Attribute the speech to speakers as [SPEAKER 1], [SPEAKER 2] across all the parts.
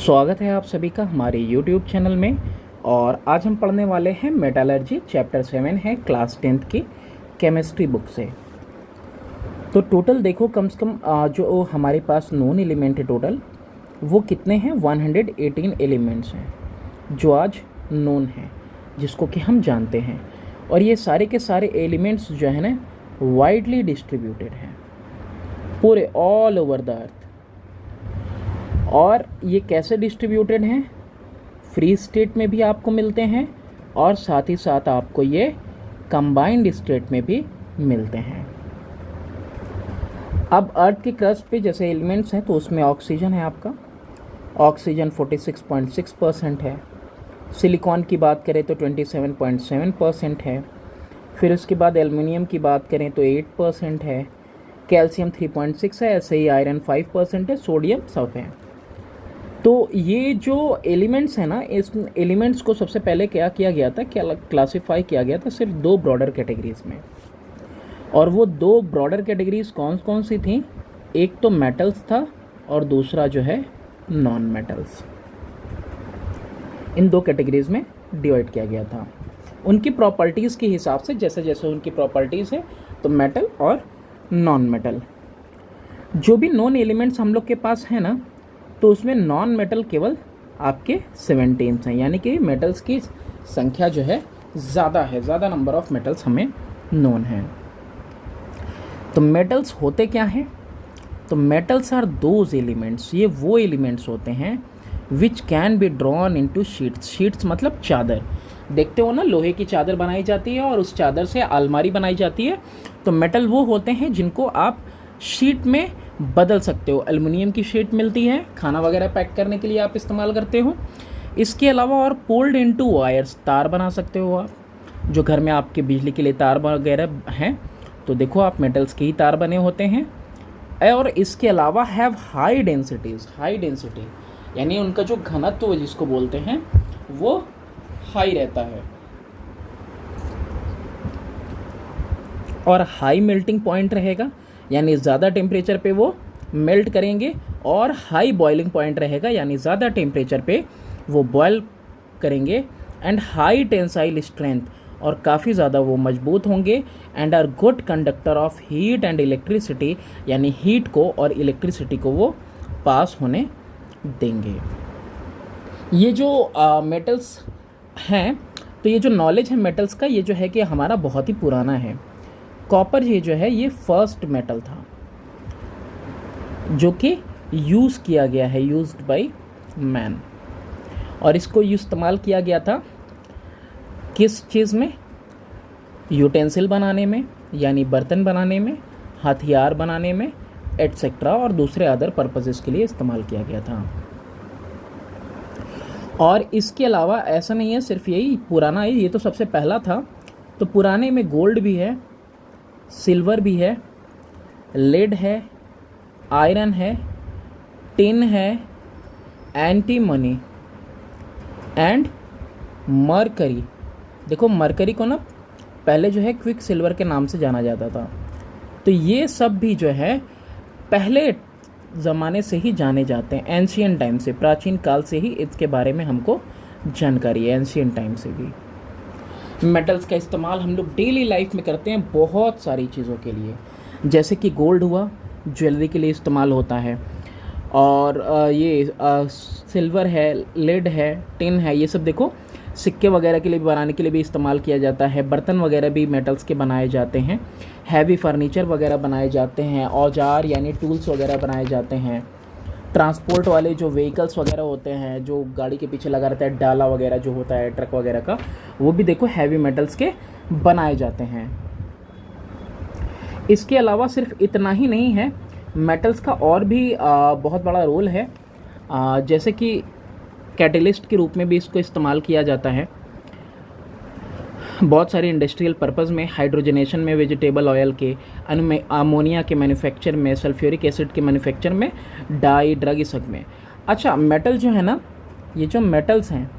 [SPEAKER 1] स्वागत है आप सभी का हमारे YouTube चैनल में। और आज हम पढ़ने वाले हैं मेटालर्जी चैप्टर 7 है क्लास 10th की केमिस्ट्री बुक से। तो टोटल देखो कम से कम जो हमारे पास नॉन एलिमेंट है टोटल वो कितने हैं 118 एलिमेंट्स हैं जो आज नोन हैं, जिसको कि हम जानते हैं। और ये सारे के सारे एलिमेंट्स जो है ना वाइडली डिस्ट्रीब्यूटेड हैं पूरे ऑल ओवर द अर्थ। और ये कैसे डिस्ट्रीब्यूटेड हैं, फ्री स्टेट में भी आपको मिलते हैं और साथ ही साथ आपको ये कंबाइंड स्टेट में भी मिलते हैं। अब अर्थ के क्रस्ट पे जैसे एलिमेंट्स हैं तो उसमें ऑक्सीजन है, आपका ऑक्सीजन 46.6% है। सिलिकॉन की बात करें तो 27.7% है। फिर उसके बाद एल्युमिनियम की बात करें तो 8% है। कैल्शियम 3.6 है, ऐसे ही आयरन 5% है, सोडियम सब है। तो ये जो एलिमेंट्स हैं ना, इस एलिमेंट्स को सबसे पहले क्या किया गया था, क्या क्लासिफाई किया गया था सिर्फ दो ब्रॉडर कैटेगरीज में। और वो दो ब्रॉडर कैटेगरीज कौन कौन सी थी, एक तो मेटल्स था और दूसरा जो है नॉन मेटल्स। इन दो कैटेगरीज में डिवाइड किया गया था उनकी प्रॉपर्टीज़ के हिसाब से, जैसे जैसे उनकी प्रॉपर्टीज़ है तो मेटल और नॉन मेटल। जो भी नॉन एलिमेंट्स हम लोग के पास है ना, तो उसमें नॉन मेटल केवल आपके 17 हैं, यानी कि मेटल्स की संख्या जो है ज़्यादा है, ज़्यादा नंबर ऑफ मेटल्स हमें नोन हैं। तो मेटल्स होते क्या हैं, तो मेटल्स आर दोज एलिमेंट्स, ये वो एलिमेंट्स होते हैं which can be drawn into sheets. Sheets मतलब चादर, देखते हो ना लोहे की चादर बनाई जाती है और उस चादर से अलमारी बनाई जाती है। तो मेटल वो होते हैं जिनको आप शीट में बदल सकते हो। एल्युमिनियम की शीट मिलती है, खाना वगैरह पैक करने के लिए आप इस्तेमाल करते हो। इसके अलावा और पोल्ड इनटू वायर्स, तार बना सकते हो आप, जो घर में आपके बिजली के लिए तार वगैरह हैं तो देखो आप मेटल्स के ही तार बने होते हैं। और इसके अलावा have high densities, high density यानी उनका जो घनत्व जिसको बोलते हैं वो हाई रहता है। और हाई मेल्टिंग पॉइंट रहेगा, यानी ज़्यादा टेम्परेचर पे वो मेल्ट करेंगे। और हाई बॉइलिंग पॉइंट रहेगा, यानी ज़्यादा टेम्परेचर पे वो बॉयल करेंगे। एंड हाई टेंसाइल स्ट्रेंथ, और काफ़ी ज़्यादा वो मजबूत होंगे। And are good conductor of heat and electricity, यानी हीट को और इलेक्ट्रिसिटी को वो पास होने देंगे। ये जो मेटल्स हैं, तो ये जो नॉलेज है मेटल्स का, ये जो है कि हमारा बहुत ही पुराना है। कॉपर ये जो है ये फर्स्ट मेटल था जो कि यूज़ किया गया है, यूज्ड बाय मैन। और इसको इस्तेमाल किया गया था किस चीज़ में, यूटेंसिल बनाने में, यानी बर्तन बनाने में, हथियार बनाने में एटसेट्रा, और दूसरे अदर पर्पसेस के लिए इस्तेमाल किया गया था। और इसके अलावा ऐसा नहीं है सिर्फ यही पुराना है, ये तो सबसे पहला था। तो पुराने में गोल्ड भी है, सिल्वर भी है, लेड है, आयरन है, टिन है, एंटीमनी एंड मरकरी। देखो मरकरी को ना पहले जो है क्विक सिल्वर के नाम से जाना जाता था। तो ये सब भी जो है पहले ज़माने से ही जाने जाते हैं, एंशियंट टाइम से, प्राचीन काल से ही इसके बारे में हमको जानकारी है, एंशियंट टाइम से भी। मेटल्स का इस्तेमाल हम लोग डेली लाइफ में करते हैं बहुत सारी चीज़ों के लिए, जैसे कि गोल्ड हुआ, ज्वेलरी के लिए इस्तेमाल होता है। और ये सिल्वर है, लेड है, टिन है, ये सब देखो सिक्के वगैरह के लिए बनाने के लिए भी इस्तेमाल किया जाता है। बर्तन वगैरह भी मेटल्स के बनाए जाते हैं। हैवी फर्नीचर वगैरह बनाए जाते हैं। औजार यानी टूल्स वगैरह बनाए जाते हैं। ट्रांसपोर्ट वाले जो व्हीकल्स वगैरह होते हैं, जो गाड़ी के पीछे लगा रहता है, डाला वगैरह जो होता है ट्रक वगैरह का, वो भी देखो हैवी मेटल्स के बनाए जाते हैं। इसके अलावा सिर्फ इतना ही नहीं है, मेटल्स का और भी बहुत बड़ा रोल है। जैसे कि कैटलिस्ट के रूप में भी इसको इस्तेमाल किया जाता है बहुत सारे इंडस्ट्रियल पर्पस में, हाइड्रोजनेशन में, वेजिटेबल ऑयल के, अमोनिया के मैन्युफैक्चर में, सल्फ्यूरिक एसिड के मैन्युफैक्चर में, डाई, ड्रग, इस सब में। अच्छा, मेटल जो है ना, ये जो मेटल्स हैं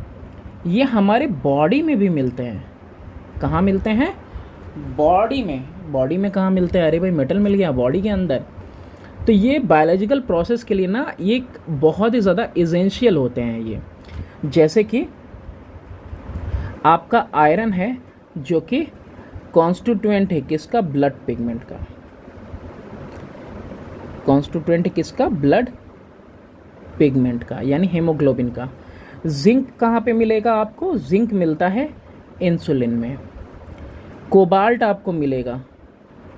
[SPEAKER 1] ये हमारे बॉडी में भी मिलते हैं। कहाँ मिलते हैं, बॉडी में। बॉडी में कहाँ मिलते हैं, अरे भाई मेटल मिल गया बॉडी के अंदर। तो ये बायोलॉजिकल प्रोसेस के लिए ना ये बहुत ही ज़्यादा एसेंशियल होते हैं ये। जैसे कि आपका आयरन है जो कि कॉन्स्टिट्यूएंट है किसका, ब्लड पिगमेंट का, कॉन्स्टिट्यूएंट किसका, ब्लड पिगमेंट का यानी हेमोग्लोबिन का। जिंक कहाँ पे मिलेगा आपको, जिंक मिलता है इंसुलिन में। कोबाल्ट आपको मिलेगा,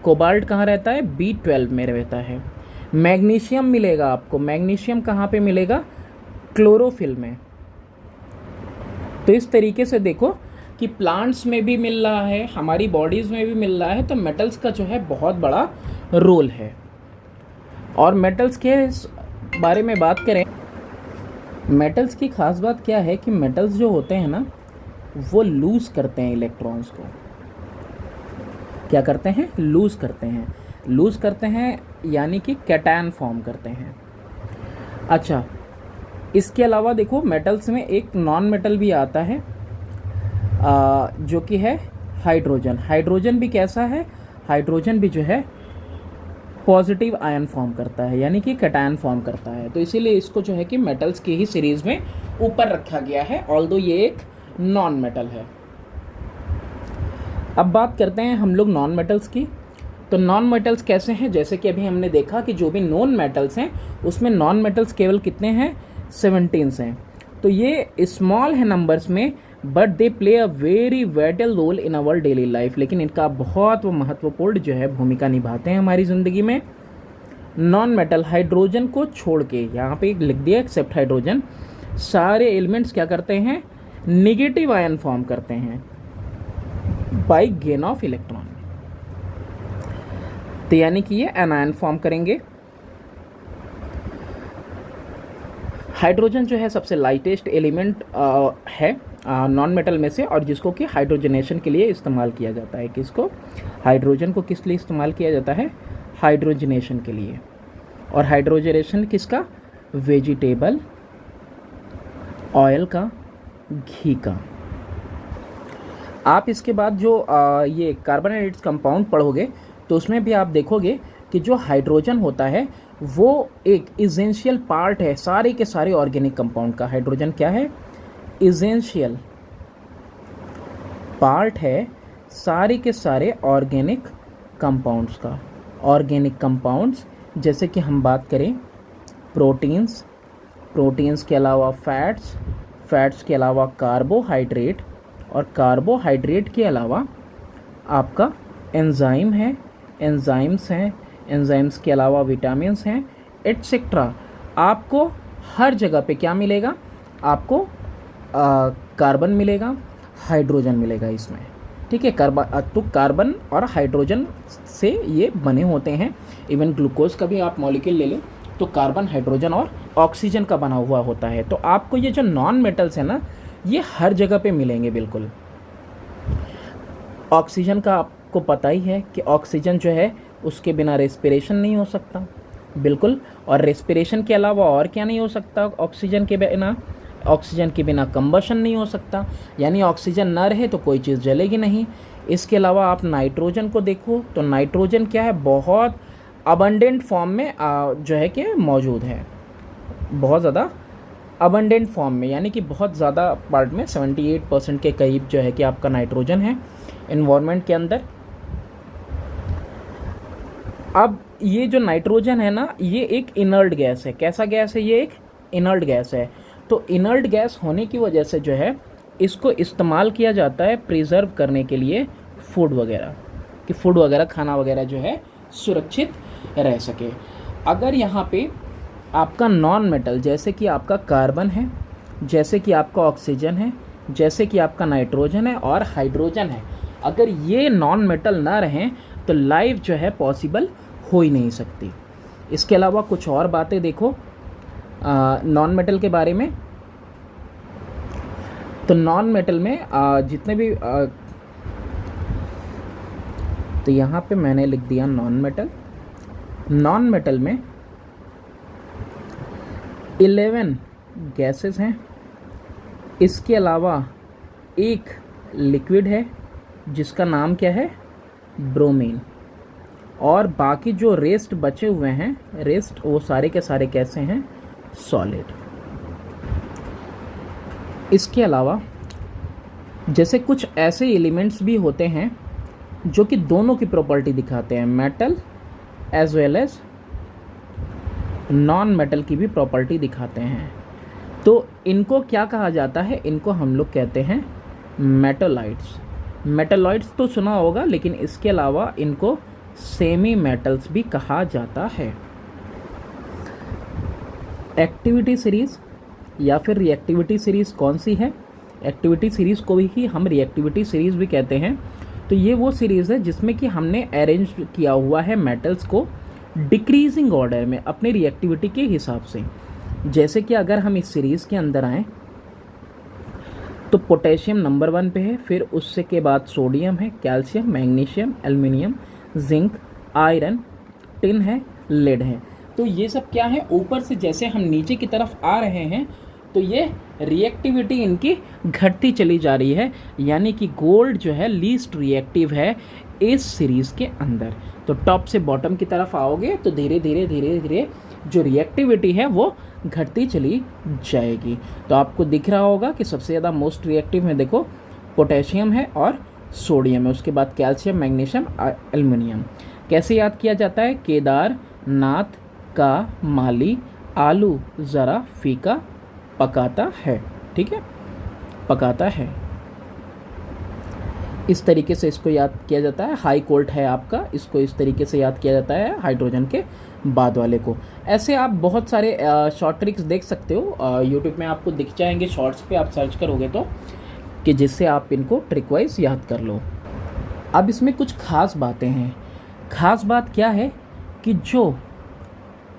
[SPEAKER 1] कोबाल्ट कहाँ रहता है, B12 में रहता है। मैग्नीशियम मिलेगा आपको, मैग्नीशियम कहाँ पे मिलेगा, क्लोरोफिल में। तो इस तरीके से देखो कि प्लांट्स में भी मिल रहा है, हमारी बॉडीज़ में भी मिल रहा है, तो मेटल्स का जो है बहुत बड़ा रोल है। और मेटल्स के बारे में बात करें, मेटल्स की खास बात क्या है कि मेटल्स जो होते हैं ना वो लूज़ करते हैं इलेक्ट्रॉन्स को। क्या करते हैं, लूज़ करते हैं, लूज़ करते हैं यानी कि कैटायन फॉर्म करते हैं। अच्छा, इसके अलावा देखो मेटल्स में एक नॉन मेटल भी आता है जो कि है हाइड्रोजन। हाइड्रोजन भी कैसा है, हाइड्रोजन भी जो है पॉजिटिव आयन फॉर्म करता है यानी कि कैटायन फॉर्म करता है। तो इसीलिए इसको जो है कि मेटल्स की ही सीरीज में ऊपर रखा गया है, ऑल्दो ये एक नॉन मेटल है। अब बात करते हैं हम लोग नॉन मेटल्स की। तो नॉन मेटल्स कैसे हैं, जैसे कि अभी हमने देखा कि जो भी नॉन मेटल्स हैं उसमें नॉन मेटल्स केवल कितने हैं, 17 हैं। तो ये स्मॉल है नंबर्स में, but they play a very vital role in our daily life, लेकिन इनका बहुत महत्वपूर्ण जो है भूमिका निभाते हैं हमारी ज़िंदगी में। नॉन मेटल हाइड्रोजन को छोड़ के, यहाँ पे लिख दिया एक्सेप्ट हाइड्रोजन, सारे एलिमेंट्स क्या करते हैं, निगेटिव आयन फॉर्म करते हैं बाई गेन ऑफ इलेक्ट्रॉन। तो यानी कि ये एनायन फॉर्म करेंगे। हाइड्रोजन जो है सबसे लाइटेस्ट एलिमेंट है नॉन मेटल में से, और जिसको कि हाइड्रोजनेशन के लिए इस्तेमाल किया जाता है। किसको, हाइड्रोजन को किस लिए इस्तेमाल किया जाता है, हाइड्रोजनेशन के लिए। और हाइड्रोजनेशन किसका, वेजिटेबल ऑयल का, घी का। आप इसके बाद जो ये कार्बोनेटेड कंपाउंड पढ़ोगे तो उसमें भी आप देखोगे कि जो हाइड्रोजन होता है वो एक इसेंशियल पार्ट है सारे के सारे ऑर्गेनिक कंपाउंड का। हाइड्रोजन क्या है, इसेंशियल पार्ट है सारे के सारे ऑर्गेनिक कंपाउंड्स का। ऑर्गेनिक कंपाउंड्स जैसे कि हम बात करें प्रोटीन्स, प्रोटीन्स के अलावा फैट्स, फैट्स के अलावा कार्बोहाइड्रेट, और कार्बोहाइड्रेट के अलावा आपका एंजाइम है, एंजाइम्स हैं, एंजाइम्स के अलावा विटामिन्स हैं, एटसेट्रा। आपको हर जगह पे क्या मिलेगा, आपको कार्बन मिलेगा, हाइड्रोजन मिलेगा इसमें, ठीक है। तो कार्बन और हाइड्रोजन से ये बने होते हैं। इवन ग्लूकोज का भी आप मॉलिक्यूल ले लें तो कार्बन, हाइड्रोजन और ऑक्सीजन का बना हुआ होता है। तो आपको ये जो नॉन मेटल्स है ना ये हर जगह पे मिलेंगे बिल्कुल। ऑक्सीजन का आपको पता ही है कि ऑक्सीजन जो है उसके बिना रेस्पिरेशन नहीं हो सकता, बिल्कुल। और रेस्पिरेशन के अलावा और क्या नहीं हो सकता ऑक्सीजन के बिना, ऑक्सीजन के बिना कंबशन नहीं हो सकता, यानी ऑक्सीजन ना रहे तो कोई चीज़ जलेगी नहीं। इसके अलावा आप नाइट्रोजन को देखो तो नाइट्रोजन क्या है, बहुत अबंडेंट फॉर्म में जो है कि मौजूद है, बहुत ज़्यादा अबंडेंट फॉर्म में, यानी कि बहुत ज़्यादा पार्ट में 78% के करीब जो है कि आपका नाइट्रोजन है एनवायरनमेंट के अंदर। अब ये जो नाइट्रोजन है ना ये एक इनर्ट गैस है। कैसा गैस है, ये एक इनर्ट गैस है। तो इनर्ट गैस होने की वजह से जो है इसको इस्तेमाल किया जाता है प्रिजर्व करने के लिए फूड वगैरह, कि फूड वगैरह, खाना वगैरह जो है सुरक्षित रह सके। अगर यहाँ पे आपका नॉन मेटल जैसे कि आपका कार्बन है, जैसे कि आपका ऑक्सीजन है, जैसे कि आपका नाइट्रोजन है और हाइड्रोजन है, अगर ये नॉन मेटल ना रहें तो लाइफ जो है पॉसिबल हो ही नहीं सकती। इसके अलावा कुछ और बातें देखो नॉन मेटल के बारे में। तो नॉन मेटल में जितने भी तो यहाँ पे मैंने लिख दिया नॉन मेटल। नॉन मेटल में 11 गैसेस हैं। इसके अलावा एक लिक्विड है जिसका नाम क्या है, ब्रोमीन। और बाकी जो रेस्ट बचे हुए हैं, रेस्ट वो सारे के सारे कैसे हैं, सॉलिड। इसके अलावा जैसे कुछ ऐसे एलिमेंट्स भी होते हैं जो कि दोनों की प्रॉपर्टी दिखाते हैं, metal as well as non metal की भी प्रॉपर्टी दिखाते हैं। तो इनको क्या कहा जाता है, इनको हम लोग कहते हैं मेटालॉइड्स। मेटालॉइड्स तो सुना होगा, लेकिन इसके अलावा इनको सेमी मेटल्स भी कहा जाता है। एक्टिविटी सीरीज या फिर रिएक्टिविटी सीरीज कौन सी है, एक्टिविटी सीरीज को ही हम रिएक्टिविटी सीरीज भी कहते हैं। तो ये वो सीरीज़ है जिसमें कि हमने अरेंज किया हुआ है मेटल्स को डिक्रीजिंग ऑर्डर में अपनी रिएक्टिविटी के हिसाब से। जैसे कि अगर हम इस सीरीज़ के अंदर आएँ तो पोटेशियम नंबर 1 पे है, फिर उससे के बाद सोडियम है, calcium, magnesium, aluminium, zinc, iron, tin है, लेड है। तो ये सब क्या है, ऊपर से जैसे हम नीचे की तरफ आ रहे हैं तो ये रिएक्टिविटी इनकी घटती चली जा रही है, यानी कि गोल्ड जो है लीस्ट रिएक्टिव है इस सीरीज़ के अंदर। तो टॉप से बॉटम की तरफ आओगे तो धीरे धीरे धीरे धीरे जो रिएक्टिविटी है वो घटती चली जाएगी। तो आपको दिख रहा होगा कि सबसे ज़्यादा मोस्ट रिएक्टिव में देखो पोटेशियम है और सोडियम है, उसके बाद कैल्शियम, मैग्नीशियम, एल्युमिनियम। कैसे याद किया जाता है, केदारनाथ का माली आलू ज़रा फीका पकाता है, ठीक है, पकाता है। इस तरीके से इसको याद किया जाता है। हाई कोल्ट है आपका, इसको इस तरीके से याद किया जाता है हाइड्रोजन के बाद वाले को। ऐसे आप बहुत सारे शॉर्ट ट्रिक्स देख सकते हो, यूट्यूब में आपको दिख जाएंगे, शॉर्ट्स पे आप सर्च करोगे तो, कि जिससे आप इनको ट्रिक वाइज याद कर लो। अब इसमें कुछ खास बातें हैं। खास बात क्या है कि जो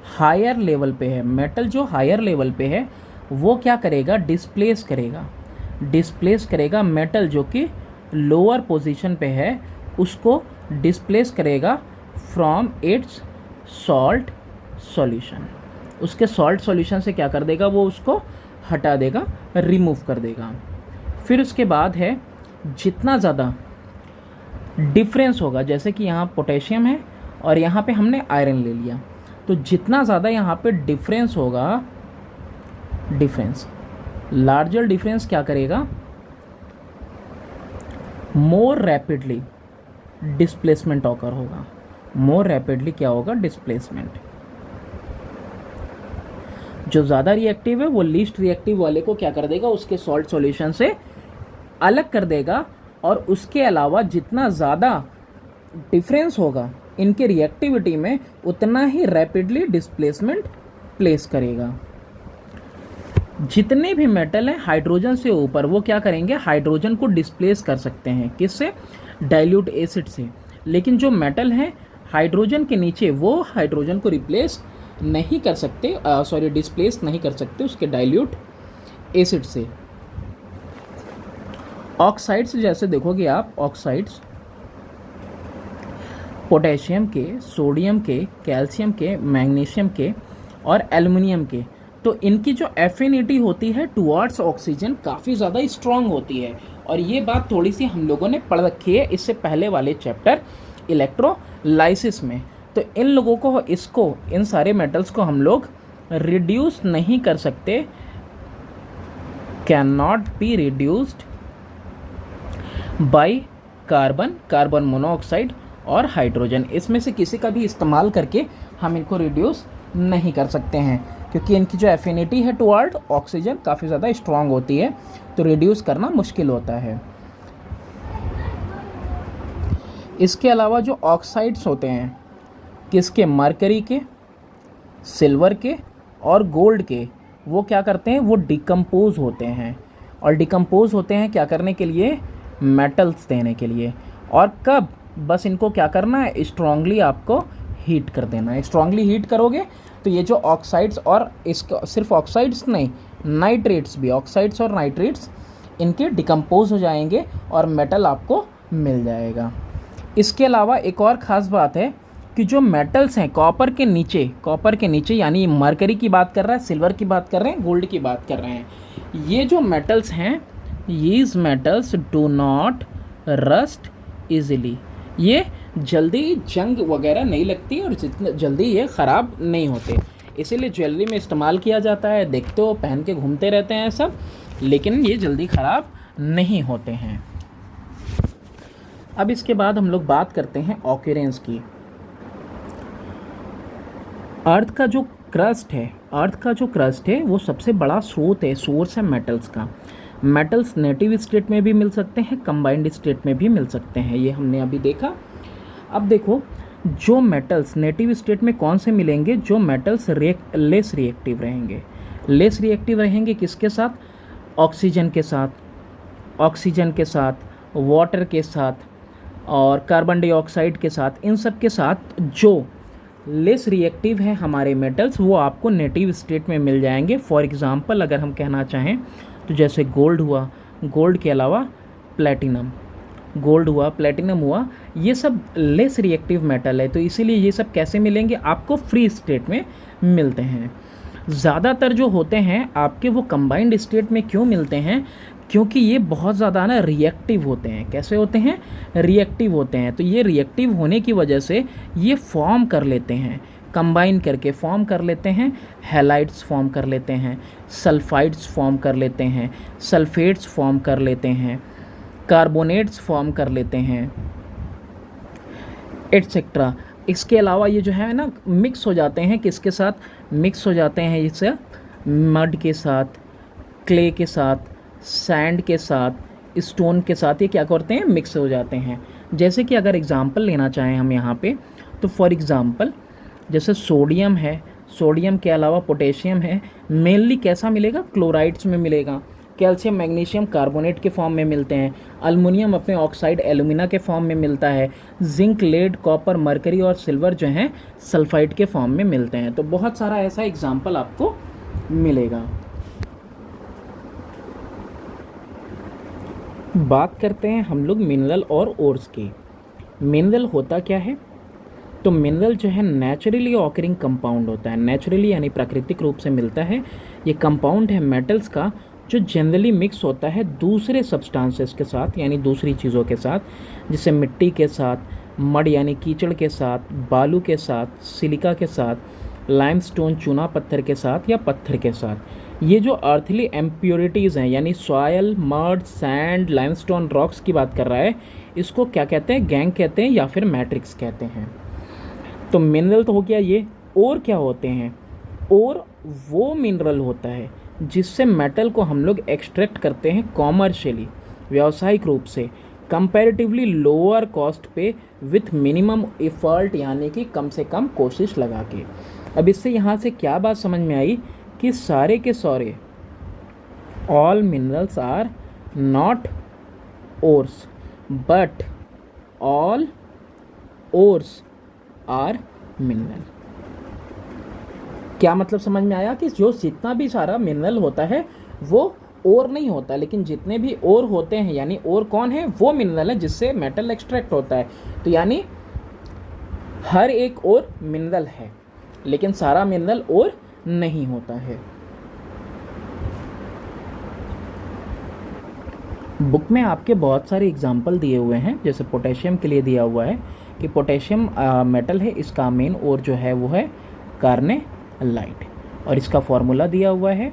[SPEAKER 1] हायर लेवल पे है मेटल, जो हायर लेवल पे है वो क्या करेगा, डिस्प्लेस करेगा मेटल जो कि लोअर पोजीशन पे है, उसको डिस्प्लेस करेगा फ्रॉम इट्स सॉल्ट सॉल्यूशन। उसके सॉल्ट सॉल्यूशन से क्या कर देगा, वो उसको हटा देगा, रिमूव कर देगा। फिर उसके बाद है जितना ज़्यादा डिफरेंस होगा, जैसे कि यहाँ पोटेशियम है और यहाँ पे हमने आयरन ले लिया, तो जितना ज़्यादा यहाँ पे डिफरेंस होगा, लार्जर डिफरेंस क्या करेगा, मोर रैपिडली डिस्प्लेसमेंट ऑकर होगा। मोर रैपिडली क्या होगा, डिस्प्लेसमेंट। जो ज़्यादा रिएक्टिव है वो लीस्ट रिएक्टिव वाले को क्या कर देगा, उसके सॉल्ट सॉल्यूशन से अलग कर देगा, और उसके अलावा जितना ज़्यादा डिफरेंस होगा इनके रिएक्टिविटी में उतना ही रैपिडली डिस्प्लेसमेंट प्लेस करेगा। जितने भी मेटल हैं हाइड्रोजन से ऊपर, वो क्या करेंगे, हाइड्रोजन को डिस्प्लेस कर सकते हैं, किससे, डाइल्यूट एसिड से। लेकिन जो मेटल हैं हाइड्रोजन के नीचे, वो हाइड्रोजन को रिप्लेस नहीं कर सकते, डिस्प्लेस नहीं कर सकते उसके डाइल्यूट एसिड से। ऑक्साइड्स जैसे देखोगे आप, ऑक्साइड्स पोटेशियम के, सोडियम के, कैल्शियम के, मैग्नीशियम के और एल्युमिनियम के, तो इनकी जो एफिनिटी होती है टुवर्ड्स ऑक्सीजन काफ़ी ज़्यादा स्ट्रॉन्ग होती है। और ये बात थोड़ी सी हम लोगों ने पढ़ रखी है इससे पहले वाले चैप्टर इलेक्ट्रोलाइसिस में। तो इन लोगों को, इसको, इन सारे मेटल्स को हम लोग रिड्यूस नहीं कर सकते, can not be reduced by carbon monoxide और हाइड्रोजन। इसमें से किसी का भी इस्तेमाल करके हम इनको रिड्यूस नहीं कर सकते हैं, क्योंकि इनकी जो एफिनिटी है टुवर्ड ऑक्सीजन काफ़ी ज़्यादा स्ट्रॉन्ग होती है, तो रिड्यूस करना मुश्किल होता है। इसके अलावा जो ऑक्साइड्स होते हैं, किसके, मरकरी के, सिल्वर के और गोल्ड के, वो क्या करते हैं, वो डिकम्पोज होते हैं। और डिकम्पोज होते हैं क्या करने के लिए, मेटल्स देने के लिए। और कब, बस इनको क्या करना है, स्ट्रांगली आपको हीट कर देना है। स्ट्रांगली हीट करोगे तो ये जो ऑक्साइड्स, और इसका सिर्फ ऑक्साइड्स नहीं, नाइट्रेट्स भी, ऑक्साइड्स और नाइट्रेट्स इनके डिकम्पोज हो जाएंगे और मेटल आपको मिल जाएगा। इसके अलावा एक और ख़ास बात है कि जो मेटल्स हैं कॉपर के नीचे यानी मरकरी की बात कर रहा है, सिल्वर की बात कर रहे हैं, गोल्ड की बात कर रहे हैं, ये जो मेटल्स हैं, these metals do not rust easily, ये जल्दी जंग वगैरह नहीं लगती और जितना जल्दी ये ख़राब नहीं होते, इसीलिए ज्वेलरी में इस्तेमाल किया जाता है। देखते हो पहन के घूमते रहते हैं सब, लेकिन ये जल्दी ख़राब नहीं होते हैं। अब इसके बाद हम लोग बात करते हैं ऑक्यूरेंस की। अर्थ का जो क्रस्ट है वो सबसे बड़ा स्रोत है, सोर्स है मेटल्स का। मेटल्स नेटिव स्टेट में भी मिल सकते हैं, कंबाइंड स्टेट में भी मिल सकते हैं, ये हमने अभी देखा। अब देखो जो मेटल्स नेटिव स्टेट में कौन से मिलेंगे, जो मेटल्स लेस रिएक्टिव रहेंगे। लेस रिएक्टिव रहेंगे किसके साथ? ऑक्सीजन के साथ, वाटर के साथ और कार्बन डाइऑक्साइड के साथ। इन सब के साथ जो लेस रिएक्टिव हैं हमारे मेटल्स, वो आपको नेटिव स्टेट में मिल जाएंगे। फॉर एग्जांपल अगर हम कहना चाहें तो जैसे गोल्ड हुआ, गोल्ड के अलावा प्लेटिनम हुआ, ये सब लेस रिएक्टिव मेटल है, तो इसीलिए ये सब कैसे मिलेंगे आपको? फ्री स्टेट में मिलते हैं। ज़्यादातर जो होते हैं आपके वो कंबाइंड स्टेट में क्यों मिलते हैं? क्योंकि ये बहुत ज़्यादा ना रिएक्टिव होते हैं। कैसे होते हैं? रिएक्टिव होते हैं। तो ये रिएक्टिव होने की वजह से ये फॉर्म कर लेते हैं, कंबाइन करके फॉर्म कर लेते हैं। हैलाइड्स फॉर्म कर लेते हैं, सल्फाइड्स फॉर्म कर लेते हैं, सल्फेट्स फॉर्म कर लेते हैं, कार्बोनेट्स फॉर्म कर लेते हैं, एटसेट्रा। इसके अलावा ये जो है ना मिक्स हो जाते हैं, किसके साथ मिक्स हो जाते हैं? इससे मड के साथ, क्ले के साथ, सैंड के साथ, स्टोन के साथ, ये क्या करते हैं? मिक्स हो जाते हैं। जैसे कि अगर एग्जांपल लेना चाहें हम यहाँ पे, तो फॉर एग्जांपल जैसे सोडियम है, सोडियम के अलावा पोटेशियम है, मेनली कैसा मिलेगा? क्लोराइड्स में मिलेगा। कैल्शियम मैग्नीशियम कार्बोनेट के फॉर्म में मिलते हैं। अल्मुनियम अपने ऑक्साइड एलुमिना के फॉर्म में मिलता है। जिंक, लेड, कॉपर, मरकरी और सिल्वर जो हैं सल्फाइड के फॉर्म में मिलते हैं। तो बहुत सारा ऐसा एग्जाम्पल आपको मिलेगा। बात करते हैं हम लोग मिनरल और ओर्स की। मिनरल होता क्या है? तो मिनरल जो है नेचुरली ऑकरिंग कंपाउंड होता है। नेचुरली यानी प्राकृतिक रूप से मिलता है। ये कंपाउंड है मेटल्स का, जो जनरली मिक्स होता है दूसरे सब्सटेंसेस के साथ, यानी दूसरी चीज़ों के साथ, जैसे मिट्टी के साथ, मड यानी कीचड़ के साथ, बालू के साथ, सिलिका के साथ, लाइमस्टोन चूना पत्थर के साथ या पत्थर के साथ। ये जो अर्थली एम्प्योरिटीज़ हैं, यानी soil, mud, sand, limestone rocks की बात कर रहा है, इसको क्या कहते हैं? गैंग कहते हैं या फिर मैट्रिक्स कहते हैं। तो मिनरल तो हो गया ये। और क्या होते हैं? और वो मिनरल होता है जिससे मेटल को हम लोग एक्सट्रैक्ट करते हैं कॉमर्शियली, व्यावसायिक रूप से, कंपैरेटिवली लोअर कॉस्ट पे, विथ मिनिमम एफर्ट, यानी कि कम से कम कोशिश लगा के। अब इससे यहाँ से क्या बात समझ में आई कि सारे के सारे all minerals are not ores, but all ores are mineral. क्या मतलब समझ में आया? कि जो जितना भी सारा मिनरल होता है वो ओर नहीं होता, लेकिन जितने भी ओर होते हैं, यानी ओर कौन है? वो मिनरल है जिससे मेटल एक्सट्रैक्ट होता है। तो यानी हर एक ओर मिनरल है, लेकिन सारा मिनरल ओर नहीं होता है। बुक में आपके बहुत सारे एग्जाम्पल दिए हुए हैं। जैसे पोटेशियम के लिए दिया हुआ है कि पोटेशियम मेटल है, इसका मेन ओर जो है वो है कार्नेलाइट, और इसका फॉर्मूला दिया हुआ है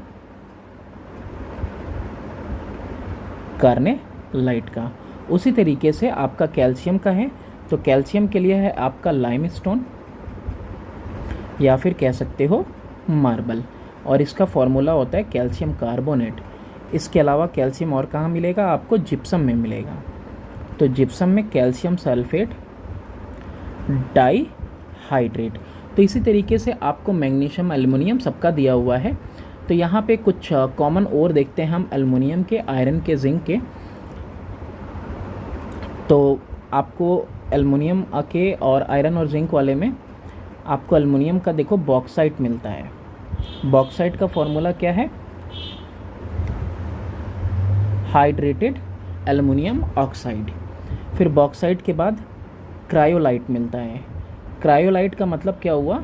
[SPEAKER 1] कार्नेलाइट का। उसी तरीके से आपका कैल्शियम का है, तो कैल्शियम के लिए है आपका लाइमस्टोन या फिर कह सकते हो मार्बल, और इसका फॉर्मूला होता है कैल्शियम कार्बोनेट। इसके अलावा कैल्शियम और कहाँ मिलेगा? आपको जिप्सम में मिलेगा। तो जिप्सम में कैल्शियम सल्फेट डाईहाइड्रेट। तो इसी तरीके से आपको मैग्नीशियम, एल्युमिनियम सबका दिया हुआ है। तो यहाँ पे कुछ कॉमन और देखते हैं हम एल्युमिनियम के, आयरन के, जिंक के। तो आपको एल्युमिनियम के और आयरन और जिंक वाले में आपको एल्युमिनियम का देखो बॉक्साइट मिलता है। बॉक्साइट का फॉर्मूला क्या है? Hydrated aluminium oxide. फिर बॉक्साइट के बाद क्रायोलाइट मिलता है। क्रायोलाइट का मतलब क्या हुआ?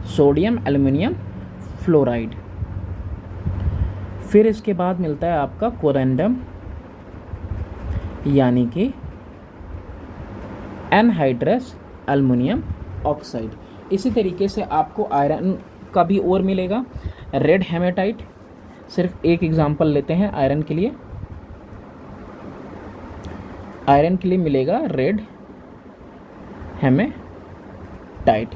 [SPEAKER 1] Sodium aluminium fluoride. फिर इसके बाद मिलता है आपका कोरेंडम, यानी कि एनहाइड्रस एल्युमिनियम ऑक्साइड। इसी तरीके से आपको आयरन का भी ओर मिलेगा, रेड हेमेटाइट। सिर्फ एक एग्जांपल लेते हैं आयरन के लिए। आयरन के लिए मिलेगा रेड हेमेटाइट।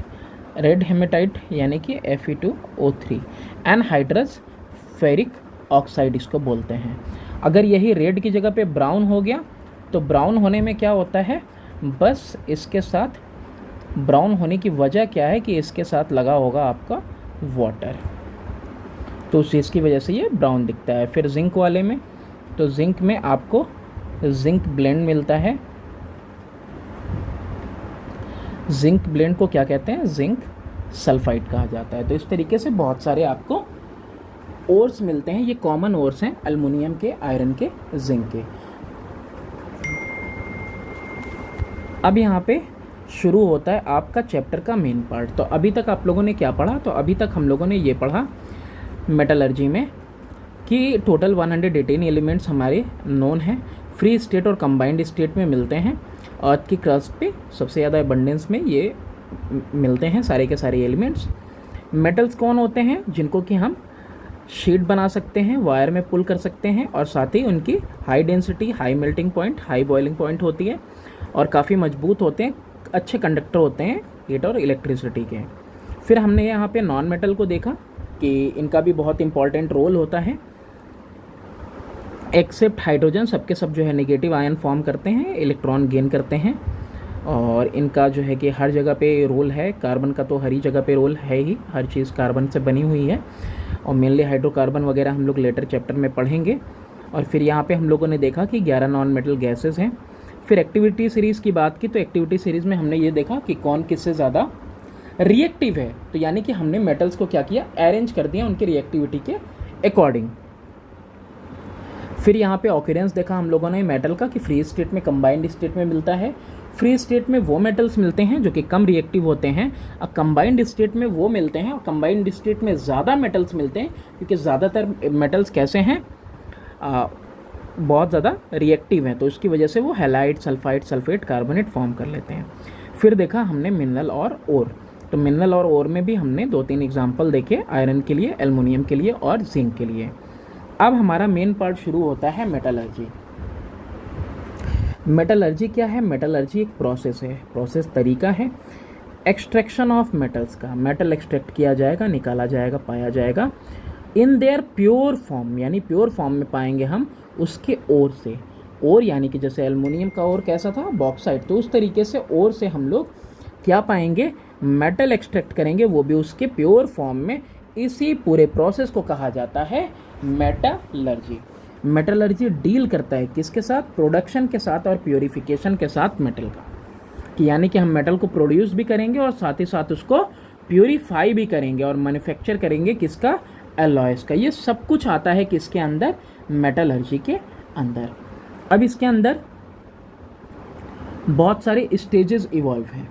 [SPEAKER 1] रेड हेमेटाइट यानी कि Fe2O3। एनहाइड्रस फेरिक ऑक्साइड इसको बोलते हैं। अगर यही रेड की जगह पे ब्राउन हो गया तो ब्राउन होने में क्या होता है, बस इसके साथ ब्राउन होने की वजह क्या है कि इसके साथ लगा होगा आपका वाटर, तो उस चीज़ की वजह से ये ब्राउन दिखता है। फिर जिंक वाले में, तो जिंक में आपको जिंक ब्लेंड मिलता है। जिंक ब्लेंड को क्या कहते हैं, जिंक सल्फाइड कहा जाता है। तो इस तरीके से बहुत सारे आपको ओर्स मिलते हैं। ये कॉमन ओर्स हैं एल्युमिनियम के, आयरन के, जिंक के। अब यहाँ पे शुरू होता है आपका चैप्टर का मेन पार्ट। तो अभी तक आप लोगों ने क्या पढ़ा, तो अभी तक हम लोगों ने ये पढ़ा मेटलर्जी में कि टोटल 118 एलिमेंट्स हमारे नोन हैं, फ्री स्टेट और कंबाइंड स्टेट में मिलते हैं। अर्थ की क्रस्ट पे सबसे ज़्यादा अबंडेंस में ये मिलते हैं सारे के सारे एलिमेंट्स। मेटल्स कौन होते हैं, जिनको कि हम शीट बना सकते हैं, वायर में पुल कर सकते हैं, और साथ ही उनकी high density, high melting point, high boiling point होती है, और काफ़ी मजबूत होते हैं, अच्छे कंडक्टर होते हैं हीट और इलेक्ट्रिसिटी के। फिर हमने यहाँ पे नॉन मेटल को देखा कि इनका भी बहुत इंपॉर्टेंट रोल होता है। एक्सेप्ट हाइड्रोजन, सबके सब जो है नेगेटिव आयन फॉर्म करते हैं, इलेक्ट्रॉन गेन करते हैं, और इनका जो है कि हर जगह पे रोल है। कार्बन का तो हर ही जगह पे रोल है ही, हर चीज़ कार्बन से बनी हुई है, और मेनली हाइड्रोकार्बन वगैरह हम लोग लेटर चैप्टर में पढ़ेंगे। और फिर यहाँ पे हम लोगों ने देखा कि 11 नॉन मेटल गैसेस हैं। फिर एक्टिविटी सीरीज़ की बात की, तो एक्टिविटी सीरीज़ में हमने ये देखा कि कौन किससे ज़्यादा रिएक्टिव है। तो यानी कि हमने मेटल्स को क्या किया, अरेंज कर दिया उनकी रिएक्टिविटी के अकॉर्डिंग। फिर यहाँ पे ऑक्यूरेंस देखा हम लोगों ने मेटल का कि फ्री स्टेट में, कंबाइंड स्टेट में मिलता है। फ्री स्टेट में वो मेटल्स मिलते हैं जो कि कम रिएक्टिव होते हैं, और कंबाइंड स्टेट में वो मिलते हैं, और कंबाइंड स्टेट में ज़्यादा मेटल्स मिलते हैं, क्योंकि ज़्यादातर मेटल्स कैसे हैं, बहुत ज़्यादा रिएक्टिव हैं, तो उसकी वजह से वो halide, sulphide, sulphate, carbonate form कर लेते हैं। फिर देखा हमने मिनरल और ओर। तो मिनरल और ओर में भी हमने 2-3 एग्जाम्पल देखे, आयरन के लिए, एल्युमिनियम के लिए और जिंक के लिए। अब हमारा मेन पार्ट शुरू होता है मेटलर्जी। मेटलर्जी क्या है, मेटलर्जी एक प्रोसेस है, प्रोसेस तरीका है एक्सट्रैक्शन ऑफ मेटल्स का। मेटल एक्सट्रैक्ट किया जाएगा, निकाला जाएगा, पाया जाएगा इन देयर प्योर फॉर्म, यानी प्योर फॉर्म में पाएंगे हम उसके ओर से। ओर यानी कि जैसे एल्युमिनियम का ओर कैसा था, बॉक्साइट, तो उस तरीके से ओर से हम लोग क्या पाएंगे, मेटल एक्सट्रैक्ट करेंगे, वो भी उसके प्योर फॉर्म में। इसी पूरे प्रोसेस को कहा जाता है मेटलर्जी। मेटलर्जी डील करता है किसके साथ, प्रोडक्शन के साथ और प्योरीफिकेशन के साथ मेटल का, कि यानी कि हम मेटल को प्रोड्यूस भी करेंगे और साथ ही साथ उसको प्योरीफाई भी करेंगे और मैन्युफैक्चर करेंगे किसका, एलॉयस का। ये सब कुछ आता है किसके अंदर, मेटलर्जी के अंदर। अब इसके अंदर बहुत सारे स्टेजेस इवॉल्व हैं।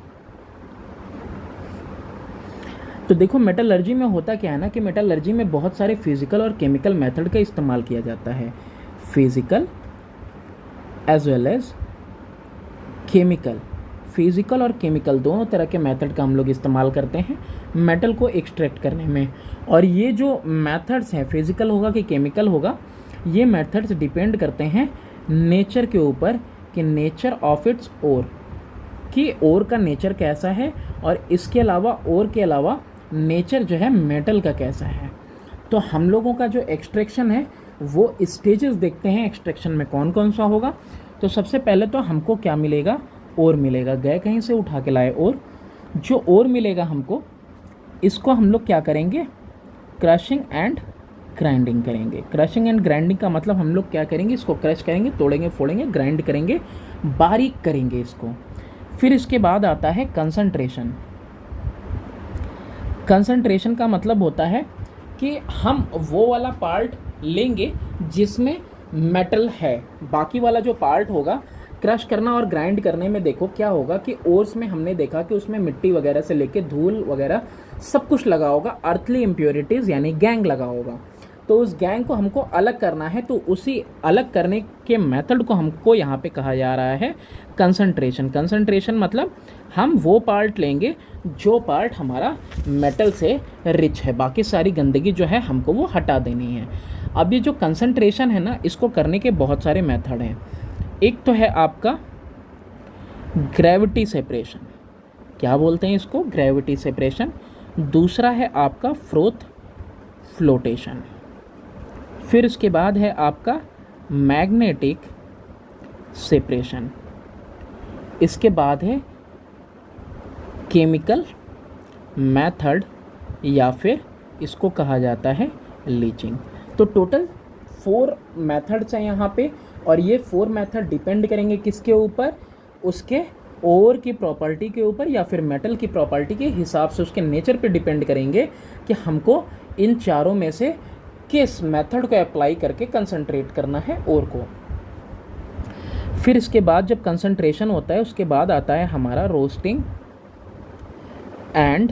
[SPEAKER 1] तो देखो मेटलर्जी में होता क्या है ना, कि मेटलर्जी में बहुत सारे फिजिकल और केमिकल मेथड का इस्तेमाल किया जाता है। Physical as well as chemical, physical और केमिकल दोनों तरह के मेथड का हम लोग इस्तेमाल करते हैं मेटल को एक्सट्रैक्ट करने में। और ये जो मेथड्स हैं, फिजिकल होगा कि केमिकल होगा, ये मेथड्स डिपेंड करते हैं नेचर के ऊपर, कि नेचर ऑफ इट्स ओर, कि ओर का नेचर कैसा है, और इसके अलावा ओर के अलावा नेचर जो है मेटल का कैसा है। तो हम लोगों का जो एक्सट्रैक्शन है वो स्टेजेस देखते हैं एक्सट्रैक्शन में कौन कौन सा होगा। तो सबसे पहले तो हमको क्या मिलेगा, ओर मिलेगा, गए कहीं से उठा के लाए ओर। जो ओर मिलेगा हमको, इसको हम लोग क्या करेंगे, क्रशिंग एंड ग्राइंडिंग करेंगे। क्रशिंग एंड ग्राइंडिंग का मतलब हम लोग क्या करेंगे, इसको क्रश करेंगे, तोड़ेंगे, फोड़ेंगे, ग्राइंड करेंगे, बारीक करेंगे इसको। फिर इसके बाद आता है कंसंट्रेशन। कंसंट्रेशन का मतलब होता है कि हम वो वाला पार्ट लेंगे जिसमें मेटल है, बाकी वाला जो पार्ट होगा क्रश करना और ग्राइंड करने में देखो क्या होगा कि ओर्स में हमने देखा कि उसमें मिट्टी वगैरह से लेके धूल वगैरह सब कुछ लगा होगा, अर्थली इम्प्योरिटीज़ यानी गैंग लगा होगा। तो उस गैंग को हमको अलग करना है, तो उसी अलग करने के मेथड को हमको यहाँ पे कहा जा रहा है कंसंट्रेशन। कंसंट्रेशन मतलब हम वो पार्ट लेंगे जो पार्ट हमारा मेटल से रिच है, बाकी सारी गंदगी जो है हमको वो हटा देनी है। अब ये जो कंसंट्रेशन है ना, इसको करने के बहुत सारे मेथड हैं। एक तो है आपका ग्रेविटी सेपरेशन, क्या बोलते हैं इसको, ग्रेविटी सेपरेशन। दूसरा है आपका फ्रोथ फ्लोटेशन। फिर उसके बाद है आपका मैग्नेटिक सेपरेशन। इसके बाद है केमिकल मेथड या फिर इसको कहा जाता है लीचिंग। तो टोटल 4 मेथड्स हैं यहाँ पे, और ये 4 मेथड डिपेंड करेंगे किसके ऊपर, उसके ओर की प्रॉपर्टी के ऊपर या फिर मेटल की प्रॉपर्टी के हिसाब से, उसके नेचर पे डिपेंड करेंगे कि हमको इन चारों में से किस मेथड को अप्लाई करके कंसंट्रेट करना है ओर को। फिर इसके बाद जब कंसंट्रेशन होता है उसके बाद आता है हमारा रोस्टिंग एंड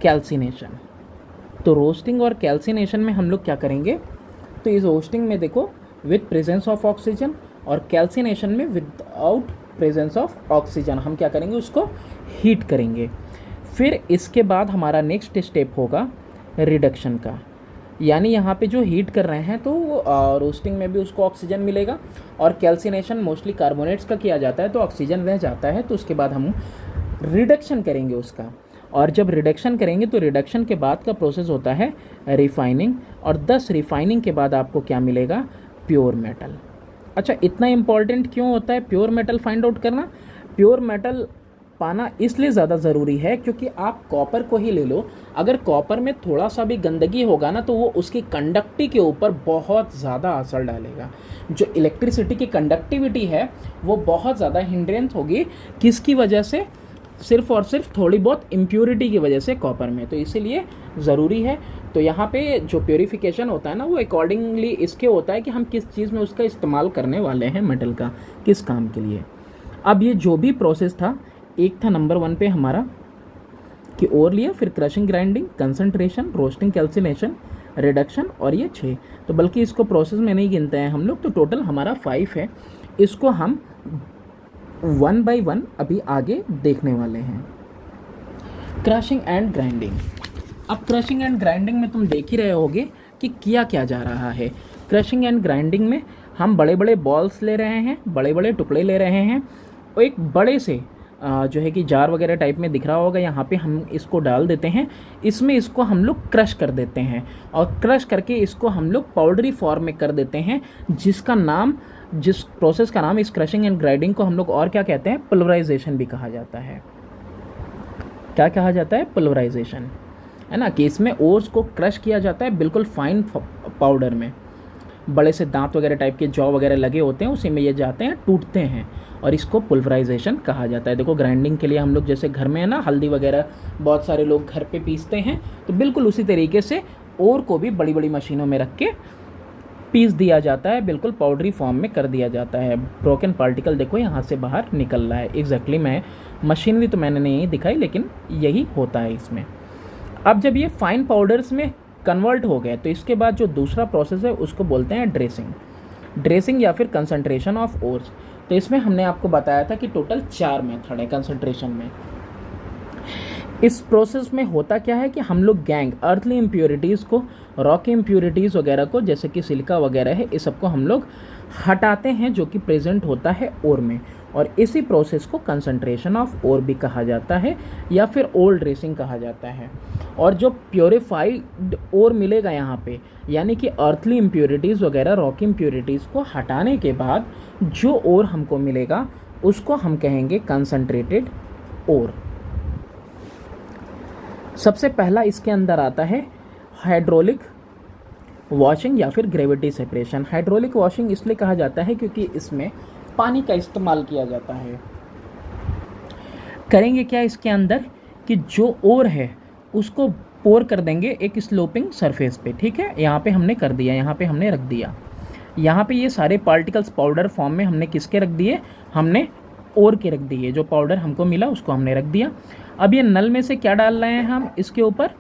[SPEAKER 1] कैल्सिनेशन। तो रोस्टिंग और कैल्सिनेशन में हम लोग क्या करेंगे, तो इस रोस्टिंग में देखो विद प्रेजेंस ऑफ ऑक्सीजन, और कैल्सिनेशन में विदाउट प्रेजेंस ऑफ ऑक्सीजन हम क्या करेंगे, उसको हीट करेंगे। फिर इसके बाद हमारा नेक्स्ट स्टेप होगा रिडक्शन का, यानी यहाँ पे जो हीट कर रहे हैं तो रोस्टिंग में भी उसको ऑक्सीजन मिलेगा, और कैल्सिनेशन मोस्टली कार्बोनेट्स का किया जाता है तो ऑक्सीजन रह जाता है, तो उसके बाद हम रिडक्शन करेंगे उसका। और जब रिडक्शन करेंगे तो रिडक्शन के बाद का प्रोसेस होता है रिफाइनिंग, और 10 रिफाइनिंग के बाद आपको क्या मिलेगा, प्योर मेटल। अच्छा, इतना इम्पॉर्टेंट क्यों होता है प्योर मेटल फाइंड आउट करना? प्योर मेटल पाना इसलिए ज़्यादा ज़रूरी है क्योंकि आप कॉपर को ही ले लो, अगर कॉपर में थोड़ा सा भी गंदगी होगा ना तो वो उसकी कंडक्टिविटी के ऊपर बहुत ज़्यादा असर डालेगा। जो इलेक्ट्रिसिटी की कंडक्टिविटी है वो बहुत ज़्यादा हिंड्रेंस होगी, किसकी वजह से, सिर्फ और सिर्फ थोड़ी बहुत इम्प्योरिटी की वजह से कॉपर में, तो इसीलिए ज़रूरी है। तो यहाँ पे जो प्योरीफिकेशन होता है ना वो अकॉर्डिंगली इसके होता है कि हम किस चीज़ में उसका इस्तेमाल करने वाले हैं मेटल का, किस काम के लिए। अब ये जो भी प्रोसेस था, एक था नंबर 1 पे हमारा कि ओर लिया, फिर crushing, grinding, concentration, roasting, calcination, reduction, और ये 6। तो बल्कि इसको प्रोसेस में नहीं गिनते हैं हम लोग, तो टोटल हमारा 5 है। इसको हम 1 बाय 1 अभी आगे देखने वाले हैं। Crushing and grinding. अब क्रशिंग एंड ग्राइंडिंग में तुम देख ही रहे होगे कि किया क्या जा रहा है। क्रशिंग एंड ग्राइंडिंग में हम बड़े बड़े बॉल्स ले रहे हैं, बड़े बड़े टुकड़े ले रहे हैं, और एक बड़े से जो है कि जार वगैरह टाइप में दिख रहा होगा, यहाँ पे हम इसको डाल देते हैं, इसमें इसको हम लोग क्रश कर देते हैं, और क्रश करके इसको हम लोग पाउडरी फॉर्म में कर देते हैं, जिसका नाम, जिस प्रोसेस का नाम इस क्रशिंग एंड ग्राइंडिंग को हम लोग और क्या कहते हैं, पल्वराइजेशन भी कहा जाता है। क्या कहा जाता है, पल्वराइजेशन, है ना, कि इसमें ओर्स को क्रश किया जाता है बिल्कुल फाइन पाउडर में। बड़े से दांत वगैरह टाइप के जॉ वगैरह लगे होते हैं, उसी में ये जाते हैं, टूटते हैं, और इसको पुल्वराइजेशन कहा जाता है। देखो ग्राइंडिंग के लिए हम लोग जैसे घर में है ना हल्दी वगैरह बहुत सारे लोग घर पे पीसते हैं, तो बिल्कुल उसी तरीके से ओर को भी बड़ी बड़ी मशीनों में रख के पीस दिया जाता है, बिल्कुल पाउडरी फॉर्म में कर दिया जाता है। ब्रोकन पार्टिकल देखो यहाँ से बाहर निकल रहा है। एग्जैक्टली मैं मशीनरी तो मैंने नहीं दिखाई, लेकिन यही होता है इसमें। अब जब ये फाइन पाउडर्स में कन्वर्ट हो गए तो इसके बाद जो दूसरा प्रोसेस है उसको बोलते हैं ड्रेसिंग। ड्रेसिंग या फिर कंसंट्रेशन ऑफ ओर्स। तो इसमें हमने आपको बताया था कि टोटल 4 मेथड है कंसंट्रेशन में। इस प्रोसेस में होता क्या है कि हम लोग गैंग, अर्थली इम्प्योरिटीज़ को, रॉकी इम्प्योरिटीज़ वगैरह को, जैसे कि सिलिका वगैरह है, इस सबको हम लोग हटाते हैं जो कि प्रेजेंट होता है ओर में, और इसी प्रोसेस को कंसंट्रेशन ऑफ ओर भी कहा जाता है या फिर ओर ड्रेसिंग कहा जाता है। और जो प्योरीफाइड ओर मिलेगा यहाँ पे, यानी कि अर्थली इम्प्योरिटीज़ वगैरह, रॉकी इम्प्योरिटीज़ को हटाने के बाद जो ओर हमको मिलेगा उसको हम कहेंगे कंसंट्रेटेड ओर। सबसे पहला इसके अंदर आता है हाइड्रोलिक वॉशिंग या फिर ग्रेविटी सेपरेशन। हाइड्रोलिक वॉशिंग इसलिए कहा जाता है क्योंकि इसमें पानी का इस्तेमाल किया जाता है। करेंगे क्या इसके अंदर कि जो ओर है उसको पोर कर देंगे एक स्लोपिंग सरफेस पे, ठीक है। यहाँ पे हमने कर दिया, यहाँ पे हमने रख दिया, यहाँ पे ये सारे पार्टिकल्स पाउडर फॉर्म में हमने किसके रख दिए, हमने ओर के रख दिए। जो पाउडर हमको मिला उसको हमने रख दिया। अब ये नल में से क्या डाल रहे हैं हम, इसके ऊपर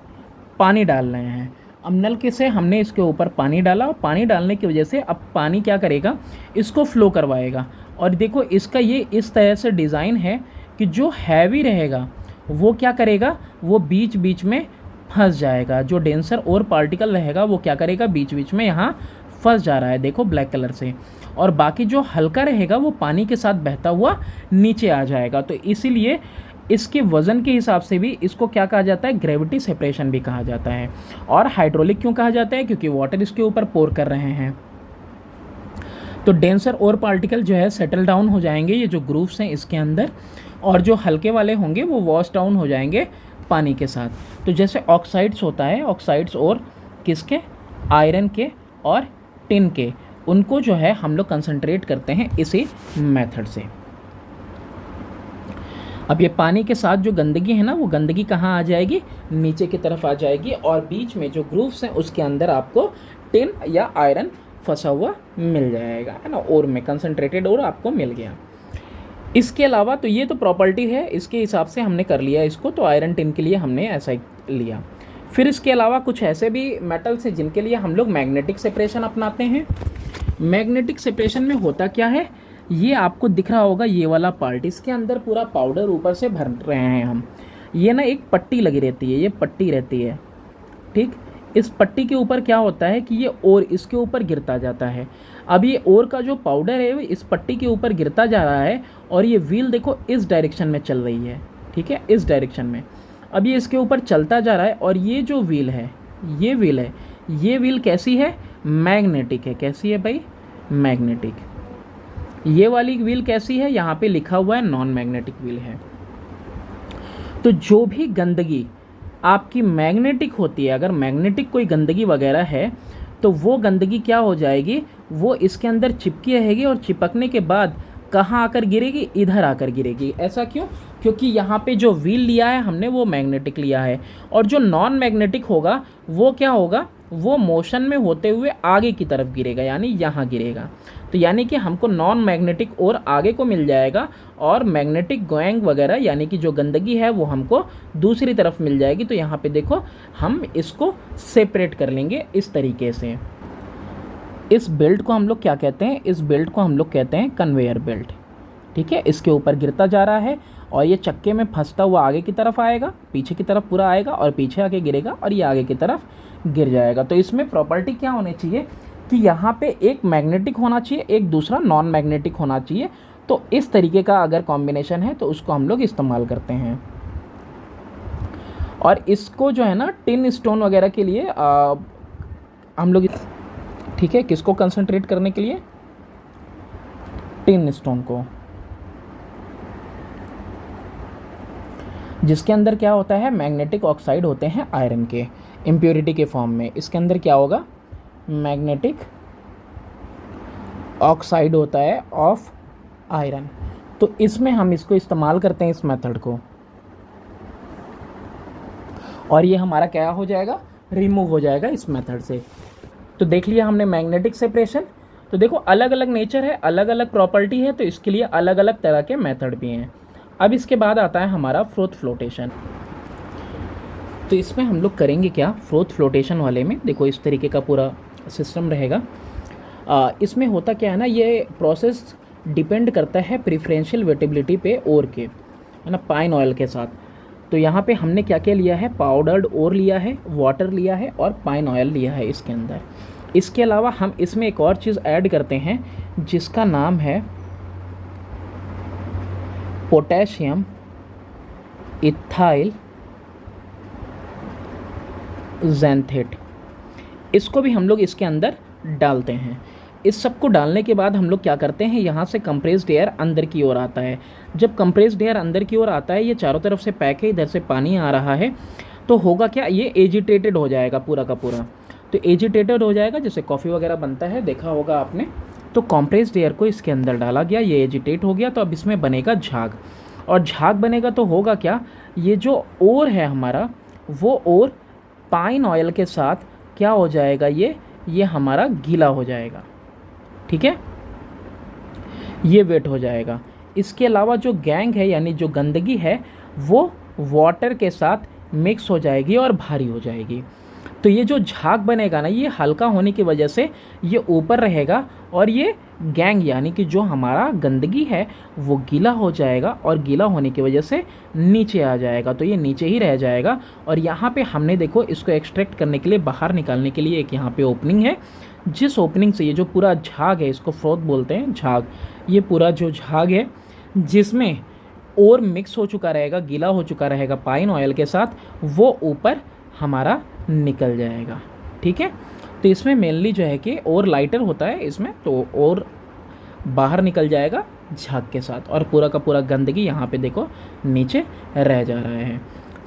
[SPEAKER 1] पानी डाल रहे हैं। अब नल के से हमने इसके ऊपर पानी डाला और पानी डालने की वजह से अब पानी क्या करेगा, इसको फ्लो करवाएगा। और देखो इसका ये इस तरह से डिज़ाइन है कि जो हैवी रहेगा वो क्या करेगा, वो बीच बीच में फंस जाएगा। जो डेंसर और पार्टिकल रहेगा वो क्या करेगा, बीच बीच में यहाँ फंस जा रहा है, देखो ब्लैक कलर से। और बाकी जो हल्का रहेगा वो पानी के साथ बहता हुआ नीचे आ जाएगा। तो इसीलिए इसके वज़न के हिसाब से भी इसको क्या कहा जाता है, ग्रेविटी सेपरेशन भी कहा जाता है। और हाइड्रोलिक क्यों कहा जाता है, क्योंकि वाटर इसके ऊपर पोर कर रहे हैं। तो डेंसर और पार्टिकल जो है सेटल डाउन हो जाएंगे, ये जो ग्रूव्स हैं इसके अंदर, और जो हल्के वाले होंगे वो वॉश डाउन हो जाएंगे पानी के साथ। तो जैसे ऑक्साइड्स होता है, ऑक्साइड्स और किसके, आयरन के और टिन के, उनको जो है हम लोग कंसंट्रेट करते हैं इसी मेथड से। अब ये पानी के साथ जो गंदगी है ना, वो गंदगी कहाँ आ जाएगी, नीचे की तरफ आ जाएगी, और बीच में जो ग्रूव्स हैं उसके अंदर आपको टिन या आयरन फंसा हुआ मिल जाएगा, है ना, और में कंसंट्रेटेड और आपको मिल गया। इसके अलावा तो ये तो प्रॉपर्टी है, इसके हिसाब से हमने कर लिया इसको, तो आयरन टिन के लिए हमने ऐसा ही लिया। फिर इसके अलावा कुछ ऐसे भी मेटल्स हैं जिनके लिए हम लोग मैग्नेटिक सेपरेशन अपनाते हैं। मैग्नेटिक सेपरेशन में होता क्या है, ये आपको दिख रहा होगा ये वाला पार्ट, इसके अंदर पूरा पाउडर ऊपर से भर रहे हैं हम। ये ना एक पट्टी लगी रहती है, ये पट्टी रहती है, ठीक। इस पट्टी के ऊपर क्या होता है कि ये और इसके ऊपर गिरता जाता है। अब ये और का जो पाउडर है वो इस पट्टी के ऊपर गिरता जा रहा है, और ये व्हील देखो इस डायरेक्शन में चल रही है, ठीक है, इस डायरेक्शन में। अब ये इसके ऊपर चलता जा रहा है, और ये जो व्हील है, ये व्हील है, ये व्हील कैसी है, मैग्नेटिक है। कैसी है भाई, मैग्नेटिक। ये वाली व्हील कैसी है, यहाँ पे लिखा हुआ है नॉन मैग्नेटिक व्हील है। तो जो भी गंदगी आपकी मैग्नेटिक होती है, अगर मैग्नेटिक कोई गंदगी वगैरह है तो वो गंदगी क्या हो जाएगी, वो इसके अंदर चिपकी रहेगी, और चिपकने के बाद कहाँ आकर गिरेगी, इधर आकर गिरेगी। ऐसा क्यों, क्योंकि यहाँ पे जो व्हील लिया है हमने वो मैग्नेटिक लिया है, और जो नॉन मैग्नेटिक होगा वो क्या होगा, वो मोशन में होते हुए आगे की तरफ गिरेगा, यानी यहाँ गिरेगा। तो यानी कि हमको नॉन मैग्नेटिक और आगे को मिल जाएगा, और मैग्नेटिक गोइंग वगैरह यानी कि जो गंदगी है वो हमको दूसरी तरफ मिल जाएगी। तो यहाँ पे देखो हम इसको सेपरेट कर लेंगे इस तरीके से। इस बेल्ट को हम लोग क्या कहते हैं, इस बेल्ट को हम लोग कहते हैं कन्वेयर बेल्ट, ठीक है। इसके ऊपर गिरता जा रहा है, और ये चक्के में फंसता हुआ आगे की तरफ आएगा, पीछे की तरफ पूरा आएगा, और पीछे आके गिरेगा, और ये आगे की तरफ गिर जाएगा। तो इसमें प्रॉपर्टी क्या होनी चाहिए कि यहाँ पे एक मैग्नेटिक होना चाहिए, एक दूसरा नॉन मैग्नेटिक होना चाहिए। तो इस तरीके का अगर कॉम्बिनेशन है तो उसको हम लोग इस्तेमाल करते हैं। और इसको जो है ना टिन स्टोन वगैरह के लिए हम लोग, ठीक है, किसको कंसंट्रेट करने के लिए, टिन स्टोन को, जिसके अंदर क्या होता है, मैग्नेटिक ऑक्साइड होते हैं आयरन के इम्प्योरिटी के फॉर्म में। इसके अंदर क्या होगा, मैग्नेटिक ऑक्साइड होता है ऑफ आयरन। तो इसमें हम इसको इस्तेमाल करते हैं, इस मेथड को, और ये हमारा क्या हो जाएगा, रिमूव हो जाएगा इस मेथड से। तो देख लिया हमने मैग्नेटिक सेपरेशन। तो देखो अलग अलग नेचर है, अलग अलग प्रॉपर्टी है, तो इसके लिए अलग अलग तरह के मेथड भी हैं। अब इसके बाद आता है हमारा फ्रोथ फ्लोटेशन। तो इसमें हम लोग करेंगे क्या, फ्रोथ फ्लोटेशन वाले में देखो इस तरीके का पूरा सिस्टम रहेगा। इसमें होता क्या है ना, ये प्रोसेस डिपेंड करता है प्रेफरेंशियल वेटेबिलिटी पे ओर के, है ना, पाइन ऑयल के साथ। तो यहाँ पे हमने क्या क्या लिया है, पाउडर्ड ओर लिया है, वाटर लिया है, और पाइन ऑयल लिया है इसके अंदर। इसके अलावा हम इसमें एक और चीज़ ऐड करते हैं जिसका नाम है पोटेशियम इथाइल ज़ैंथेट। इसको भी हम लोग इसके अंदर डालते हैं। इस सब को डालने के बाद हम लोग क्या करते हैं, यहाँ से कंप्रेस्ड एयर अंदर की ओर आता है। जब कंप्रेस्ड एयर अंदर की ओर आता है, ये चारों तरफ से पैक है, इधर से पानी आ रहा है, तो होगा क्या, ये एजिटेटेड हो जाएगा पूरा का पूरा। तो एजिटेटेड हो जाएगा, जैसे कॉफ़ी वगैरह बनता है, देखा होगा आपने। तो कंप्रेस्ड एयर को इसके अंदर डाला गया, ये एजिटेट हो गया, तो अब इसमें बनेगा झाग। और झाग बनेगा तो होगा क्या, ये जो ओर है हमारा, वो ओर पाइन ऑयल के साथ क्या हो जाएगा, ये हमारा गीला हो जाएगा, ठीक है, ये वेट हो जाएगा। इसके अलावा जो गैंग है यानी जो गंदगी है वो वाटर के साथ मिक्स हो जाएगी और भारी हो जाएगी। तो ये जो झाग बनेगा ना, ये हल्का होने की वजह से ये ऊपर रहेगा और ये गैंग यानी कि जो हमारा गंदगी है वो गीला हो जाएगा और गीला होने की वजह से नीचे आ जाएगा, तो ये नीचे ही रह जाएगा। और यहाँ पे हमने देखो इसको एक्सट्रैक्ट करने के लिए, बाहर निकालने के लिए एक यहाँ पे ओपनिंग है, जिस ओपनिंग से ये जो पूरा झाग है, इसको फ्रोथ बोलते हैं झाग, ये पूरा जो झाग है जिसमें और मिक्स हो चुका रहेगा, गीला हो चुका रहेगा पाइन ऑयल के साथ, वो ऊपर हमारा निकल जाएगा। ठीक है, तो इसमें मेनली जो है कि और लाइटर होता है इसमें, तो और बाहर निकल जाएगा झाग के साथ और पूरा का पूरा गंदगी यहाँ पे देखो नीचे रह जा रहा है।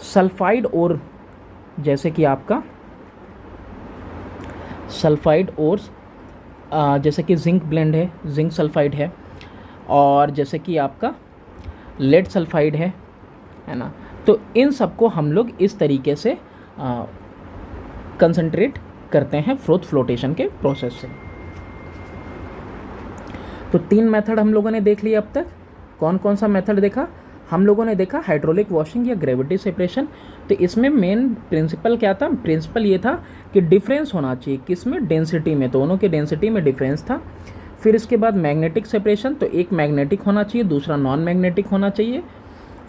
[SPEAKER 1] सल्फाइड और जैसे कि आपका सल्फाइड और जैसे कि जिंक ब्लेंड है, जिंक सल्फाइड है, और जैसे कि आपका लेड सल्फाइड है ना, तो इन सबको हम लोग इस तरीके से कंसंट्रेट करते हैं फ्रोथ फ्लोटेशन के प्रोसेस से। तो 3 मेथड हम लोगों ने देख लिया अब तक। कौन कौन सा मेथड देखा? हम लोगों ने देखा हाइड्रोलिक वॉशिंग या ग्रेविटी सेपरेशन। तो इसमें मेन प्रिंसिपल क्या था? प्रिंसिपल ये था कि डिफरेंस होना चाहिए, किसमें? डेंसिटी में, दोनों के डेंसिटी में डिफरेंस था। फिर इसके बाद मैग्नेटिक सेपरेशन, तो एक मैग्नेटिक होना चाहिए, दूसरा नॉन मैग्नेटिक होना चाहिए।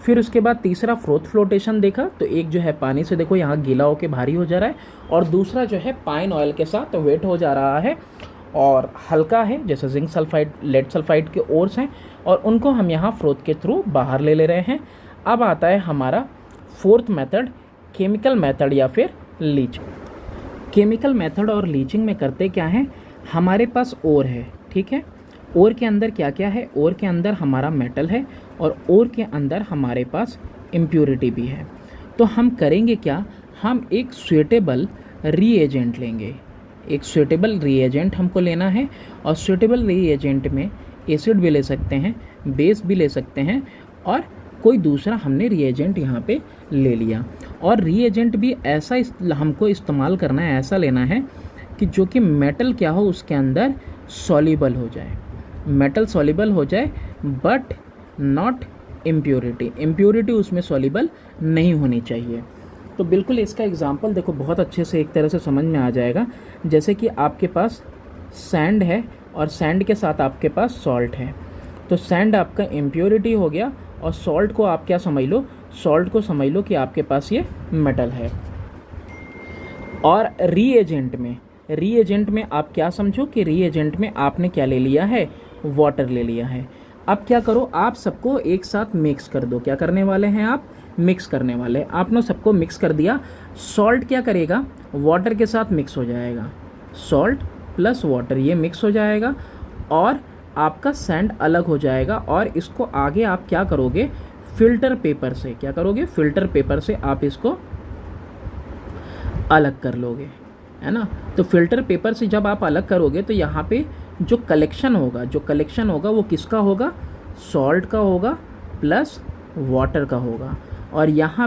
[SPEAKER 1] फिर उसके बाद तीसरा फ्रोथ फ्लोटेशन देखा, तो एक जो है पानी से देखो यहाँ गीला होकर भारी हो जा रहा है, और दूसरा जो है पाइन ऑयल के साथ वेट हो जा रहा है और हल्का है, जैसे जिंक सल्फाइड, लेड सल्फाइड के ओर्स हैं, और उनको हम यहाँ फ्रोथ के थ्रू बाहर ले रहे हैं। अब आता है हमारा 4th मेथड, केमिकल मेथड या फिर लीचिंग। केमिकल मेथड और लीचिंग में करते क्या है? हमारे पास ओर है, ठीक है, ओर के अंदर क्या क्या है? ओर के अंदर हमारा मेटल है और ओर के अंदर हमारे पास इम्प्योरिटी भी है। तो हम करेंगे क्या? हम एक सुइटेबल रीएजेंट लेंगे, एक सुइटेबल रीएजेंट हमको लेना है, और सुइटेबल रीएजेंट में एसिड भी ले सकते हैं, बेस भी ले सकते हैं, और कोई दूसरा हमने रीएजेंट यहाँ पे ले लिया। और रीएजेंट भी ऐसा हमको इस्तेमाल करना है, ऐसा लेना है कि जो कि मेटल क्या हो उसके अंदर सॉल्युबल हो जाए, मेटल सॉल्युबल हो जाए, बट नॉट इम्प्योरिटी, इम्प्योरिटी उसमें सॉल्युबल नहीं होनी चाहिए। तो बिल्कुल इसका एग्जांपल देखो, बहुत अच्छे से एक तरह से समझ में आ जाएगा। जैसे कि आपके पास सैंड है और सैंड के साथ आपके पास सॉल्ट है, तो सैंड आपका इम्प्योरिटी हो गया, और सॉल्ट को आप क्या समझ लो? सॉल्ट को समझ लो कि आपके पास ये मेटल है। और रीएजेंट में आप क्या समझो कि रीएजेंट में आपने क्या ले लिया है? वाटर ले लिया है। अब क्या करो? आप सबको एक साथ मिक्स कर दो। क्या करने वाले हैं आप? मिक्स करने वाले। आपने सबको मिक्स कर दिया। सॉल्ट क्या करेगा? वाटर के साथ मिक्स हो जाएगा, सॉल्ट प्लस वाटर ये मिक्स हो जाएगा, और आपका सैंड अलग हो जाएगा। और इसको आगे आप क्या करोगे? फिल्टर पेपर से। क्या करोगे? फिल्टर पेपर से आप इसको अलग कर लोगे, है ना। तो फिल्टर पेपर से जब आप अलग करोगे तो यहाँ पे जो कलेक्शन होगा वो किसका होगा? सॉल्ट का होगा प्लस वाटर का होगा। और यहाँ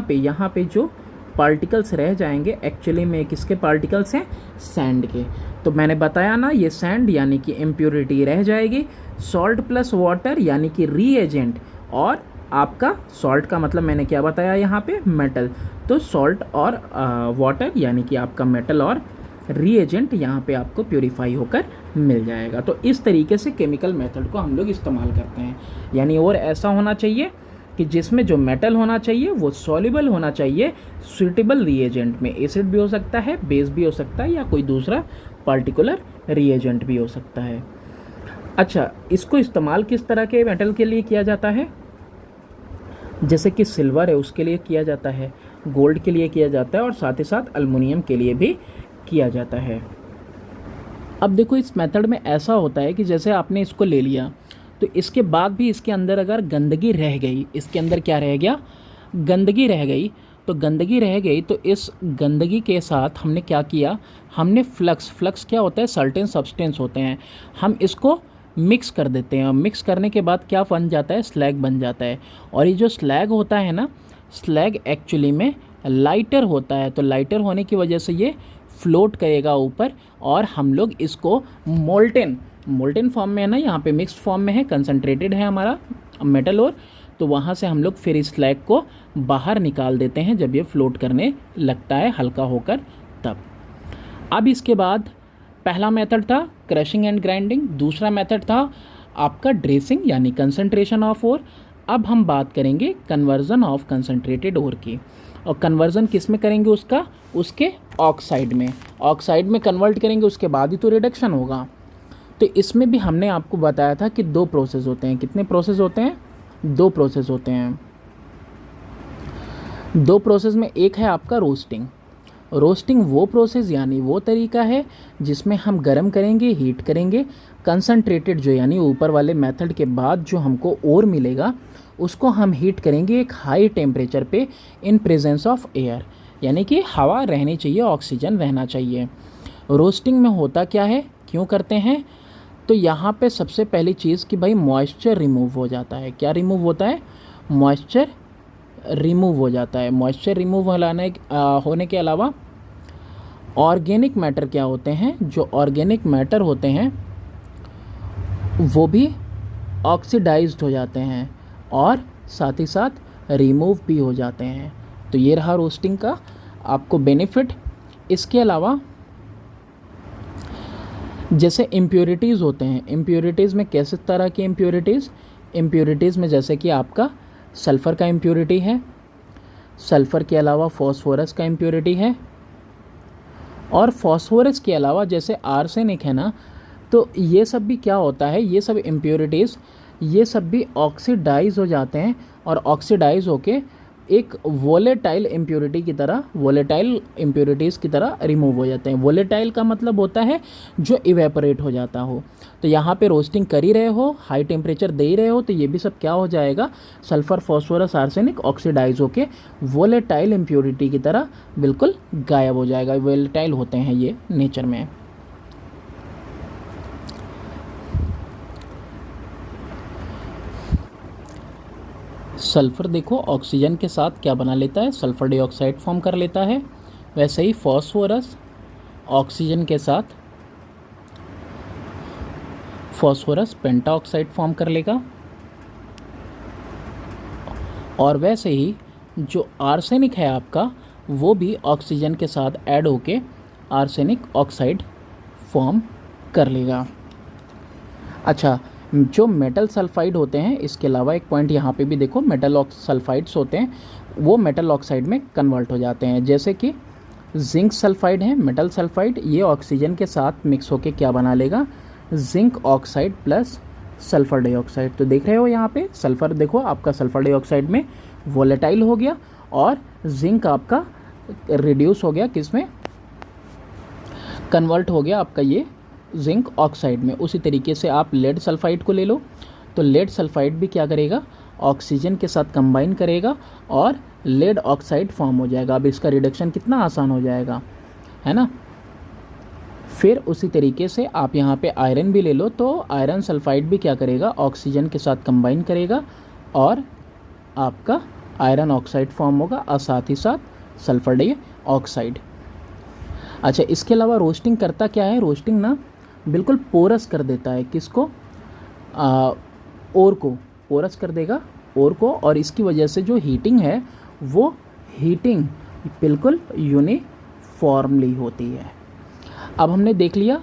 [SPEAKER 1] पे जो पार्टिकल्स रह जाएंगे एक्चुअली में किसके पार्टिकल्स हैं? सैंड के। तो मैंने बताया ना, ये सैंड यानी कि इम्प्योरिटी रह जाएगी, सॉल्ट प्लस वाटर यानी कि रीएजेंट, और आपका सॉल्ट का मतलब मैंने क्या बताया यहाँ पे? मेटल। तो सॉल्ट और वाटर यानी कि आपका मेटल और रीएजेंट यहाँ पे आपको प्योरीफाई होकर मिल जाएगा। तो इस तरीके से केमिकल मेथड को हम लोग इस्तेमाल करते हैं। यानी और ऐसा होना चाहिए कि जिसमें जो मेटल होना चाहिए वो सॉल्युबल होना चाहिए सूटेबल रीएजेंट में। एसिड भी हो सकता है, बेस भी हो सकता है, या कोई दूसरा पार्टिकुलर रीएजेंट भी हो सकता है। अच्छा, इसको इस्तेमाल किस तरह के मेटल के लिए किया जाता है? जैसे कि सिल्वर है उसके लिए किया जाता है, गोल्ड के लिए किया जाता है, और साथ ही साथ अल्युमिनियम के लिए भी किया जाता है। अब देखो इस मेथड में ऐसा होता है कि जैसे आपने इसको ले लिया, तो इसके बाद भी इसके अंदर अगर गंदगी रह गई, इसके अंदर क्या रह गया? गंदगी रह गई। तो गंदगी रह गई तो इस गंदगी के साथ हमने क्या किया? हमने फ्लक्स क्या होता है? सर्टेन सब्सटेंस होते हैं, हम इसको मिक्स कर देते हैं, और मिक्स करने के बाद क्या बन जाता है? स्लैग बन जाता है। और ये जो स्लैग होता है ना, स्लैग एक्चुअली में लाइटर होता है। तो लाइटर होने की वजह से ये फ्लोट करेगा ऊपर, और हम लोग इसको मोल्टेन फॉर्म में है ना, यहाँ पे मिक्स्ड फॉर्म में है, कंसनट्रेटेड है हमारा मेटल और, तो वहाँ से हम लोग फिर इस स्लैग को बाहर निकाल देते हैं जब ये फ्लोट करने लगता है हल्का होकर तब। अब इसके बाद पहला मेथड था क्रशिंग एंड ग्राइंडिंग, दूसरा मेथड था आपका ड्रेसिंग यानी कंसंट्रेशन ऑफ ओर। अब हम बात करेंगे कन्वर्जन ऑफ कंसंट्रेटेड ओर की, और कन्वर्जन किस में करेंगे उसका, उसके ऑक्साइड में, ऑक्साइड में कन्वर्ट करेंगे, उसके बाद ही तो रिडक्शन होगा। तो इसमें भी हमने आपको बताया था कि 2 प्रोसेस होते हैं। कितने प्रोसेस होते हैं? 2 प्रोसेस होते हैं। 2 प्रोसेस में एक है आपका रोस्टिंग। रोस्टिंग वो प्रोसेस यानी वो तरीका है जिसमें हम गर्म करेंगे, हीट करेंगे, कंसंट्रेटेड जो यानी ऊपर वाले मेथड के बाद जो हमको ओर मिलेगा उसको हम हीट करेंगे एक हाई टेम्परेचर पे इन प्रेजेंस ऑफ एयर, यानी कि हवा रहनी चाहिए, ऑक्सीजन रहना चाहिए। रोस्टिंग में होता क्या है, क्यों करते हैं, तो यहाँ पे सबसे पहली चीज़ कि भाई मॉइस्चर रिमूव हो जाता है। क्या रिमूव होता है? मॉइस्चर रिमूव हो जाता है। मॉइस्चर रिमूव होने के अलावा ऑर्गेनिक मैटर क्या होते हैं, जो ऑर्गेनिक मैटर होते हैं वो भी ऑक्सीडाइज्ड हो जाते हैं और साथ ही साथ रिमूव भी हो जाते हैं। तो ये रहा रोस्टिंग का आपको बेनिफिट। इसके अलावा जैसे इम्प्योरिटीज़ होते हैं, इम्प्योरिटीज़ में कैसे तरह की इम्प्योरिटीज़ में जैसे कि आपका सल्फ़र का इम्प्योरिटी है, सल्फ़र के अलावा फॉस्फोरस का इम्प्योरिटी है, और फॉस्फोरस के अलावा जैसे आर्सेनिक है ना, तो ये सब भी क्या होता है, ये सब इम्प्योरिटीज़ ये सब भी ऑक्सीडाइज हो जाते हैं और ऑक्सीडाइज होके एक वोलेटाइल इम्प्योरिटीज़ की तरह रिमूव हो जाते हैं। वोलेटाइल का मतलब होता है जो इवेपोरेट हो जाता हो। तो यहाँ पे रोस्टिंग कर ही रहे हो, हाई टेम्परेचर दे ही रहे हो, तो ये भी सब क्या हो जाएगा, सल्फ़र फॉस्फोरस आर्सेनिक ऑक्सीडाइज होके वोलेटाइल इम्प्योरिटी की तरह बिल्कुल गायब हो जाएगा। वोलेटाइल होते हैं ये नेचर में। सल्फ़र देखो ऑक्सीजन के साथ क्या बना लेता है, सल्फ़र डाइऑक्साइड फॉर्म कर लेता है। वैसे ही फॉस्फोरस ऑक्सीजन के साथ फॉस्फोरस पेंटाऑक्साइड फॉर्म कर लेगा, और वैसे ही जो आर्सेनिक है आपका वो भी ऑक्सीजन के साथ ऐड होके आर्सेनिक ऑक्साइड फॉर्म कर लेगा। अच्छा, जो मेटल सल्फाइड होते हैं, इसके अलावा एक पॉइंट यहाँ पे भी देखो, मेटल सल्फाइड्स होते हैं वो मेटल ऑक्साइड में कन्वर्ट हो जाते हैं। जैसे कि जिंक सल्फाइड है, मेटल सल्फाइड, ये ऑक्सीजन के साथ मिक्स होके क्या बना लेगा, zinc oxide plus sulphur dioxide. तो देख रहे हो यहाँ पे सल्फ़र देखो आपका सल्फ़र डाइऑक्साइड में वोलेटाइल हो गया, और जिंक आपका रिड्यूस हो गया, किस में, कन्वर्ट हो गया आपका ये जिंक ऑक्साइड में। उसी तरीके से आप लेड सल्फाइड को ले लो, तो लेड सल्फाइड भी क्या करेगा, ऑक्सीजन के साथ कंबाइन करेगा और लेड ऑक्साइड फॉर्म हो जाएगा। अब इसका रिडक्शन कितना आसान हो जाएगा, है ना। फिर उसी तरीके से आप यहाँ पे आयरन भी ले लो, तो आयरन सल्फाइड भी क्या करेगा, ऑक्सीजन के साथ कंबाइन करेगा और आपका आयरन ऑक्साइड फॉर्म होगा, और साथ ही साथ सल्फर डाइऑक्साइड। अच्छा, इसके अलावा रोस्टिंग करता क्या है, रोस्टिंग ना बिल्कुल पोरस कर देता है, किसको, ओर को पोरस कर देगा, ओर को, और इसकी वजह से जो हीटिंग है वो हीटिंग बिल्कुल यूनिफॉर्मली होती है। अब हमने देख लिया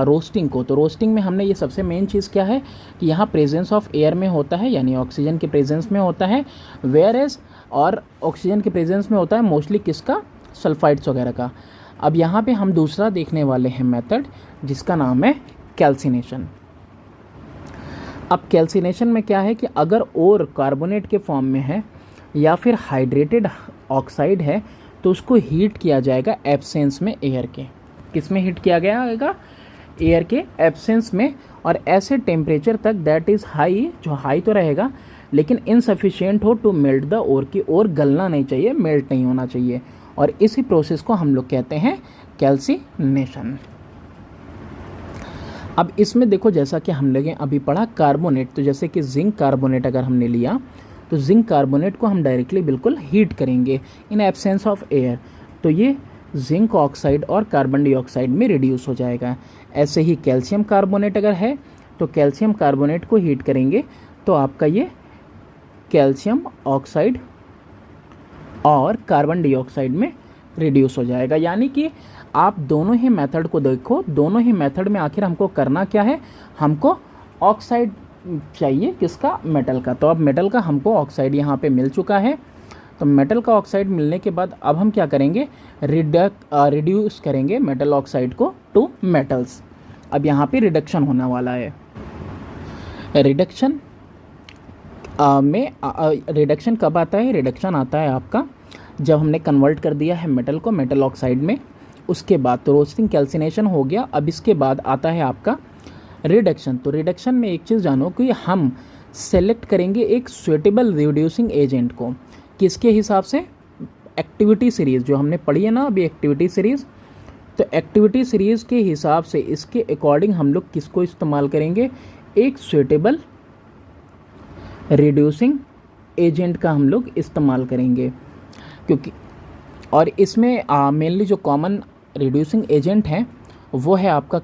[SPEAKER 1] रोस्टिंग को, तो रोस्टिंग में हमने ये सबसे मेन चीज़ क्या है कि यहाँ प्रेजेंस ऑफ एयर में होता है, यानी ऑक्सीजन के प्रेजेंस में होता है, वेयर एज और ऑक्सीजन के प्रेजेंस में होता है मोस्टली किसका, सल्फाइड्स वगैरह का। अब यहाँ पे हम दूसरा देखने वाले हैं मेथड, जिसका नाम है कैल्सिनेशन। अब कैल्सिनेशन में क्या है कि अगर ओर कार्बोनेट के फॉर्म में है या फिर हाइड्रेटेड ऑक्साइड है, तो उसको हीट किया जाएगा एब्सेंस में एयर के। किस में हीट किया जाएगा, एयर के एब्सेंस में, और ऐसे टेम्परेचर तक दैट इज़ हाई, जो हाई तो रहेगा लेकिन इनसफिशिएंट हो टू मेल्ट द ओर, की ओर गलना नहीं चाहिए, मेल्ट नहीं होना चाहिए, और इसी प्रोसेस को हम लोग कहते हैं कैल्सिनेशन। अब इसमें देखो, जैसा कि हम लोगों ने अभी पढ़ा कार्बोनेट, तो जैसे कि जिंक कार्बोनेट अगर हमने लिया, तो जिंक कार्बोनेट को हम डायरेक्टली बिल्कुल हीट करेंगे इन एब्सेंस ऑफ एयर, तो ये जिंक ऑक्साइड और कार्बन डाइऑक्साइड में रिड्यूस हो जाएगा। ऐसे ही कैल्शियम कार्बोनेट अगर है, तो कैल्शियम कार्बोनेट को हीट करेंगे तो आपका ये कैल्शियम ऑक्साइड और कार्बन डाइऑक्साइड में रिड्यूस हो जाएगा। यानी कि आप दोनों ही मेथड को देखो, दोनों ही मेथड में आखिर हमको करना क्या है, हमको ऑक्साइड चाहिए, किसका, मेटल का। तो अब मेटल का हमको ऑक्साइड यहाँ पे मिल चुका है। तो मेटल का ऑक्साइड मिलने के बाद अब हम क्या करेंगे, रिड्यूस करेंगे मेटल ऑक्साइड को टू मेटल्स। अब यहाँ पे रिडक्शन होने वाला है। रिडक्शन में रिडक्शन कब आता है, रिडक्शन आता है आपका जब हमने कन्वर्ट कर दिया है मेटल को मेटल ऑक्साइड में, उसके बाद तो रोस्टिंग कैल्सिनेशन हो गया। अब इसके बाद आता है आपका रिडक्शन। तो रिडक्शन में एक चीज़ जानो कि हम सेलेक्ट करेंगे एक सुइटेबल रिड्यूसिंग एजेंट को, किसके हिसाब से, एक्टिविटी सीरीज़ जो हमने पढ़ी है ना अभी, एक्टिविटी सीरीज़। तो एक्टिविटी सीरीज़ के हिसाब से इसके अकॉर्डिंग हम लोग किसको इस्तेमाल करेंगे, एक सुइटेबल रिड्यूसिंग एजेंट का हम लोग इस्तेमाल करेंगे। क्योंकि और इसमें मेनली जो कॉमन रिड्यूसिंग एजेंट है वो है आपका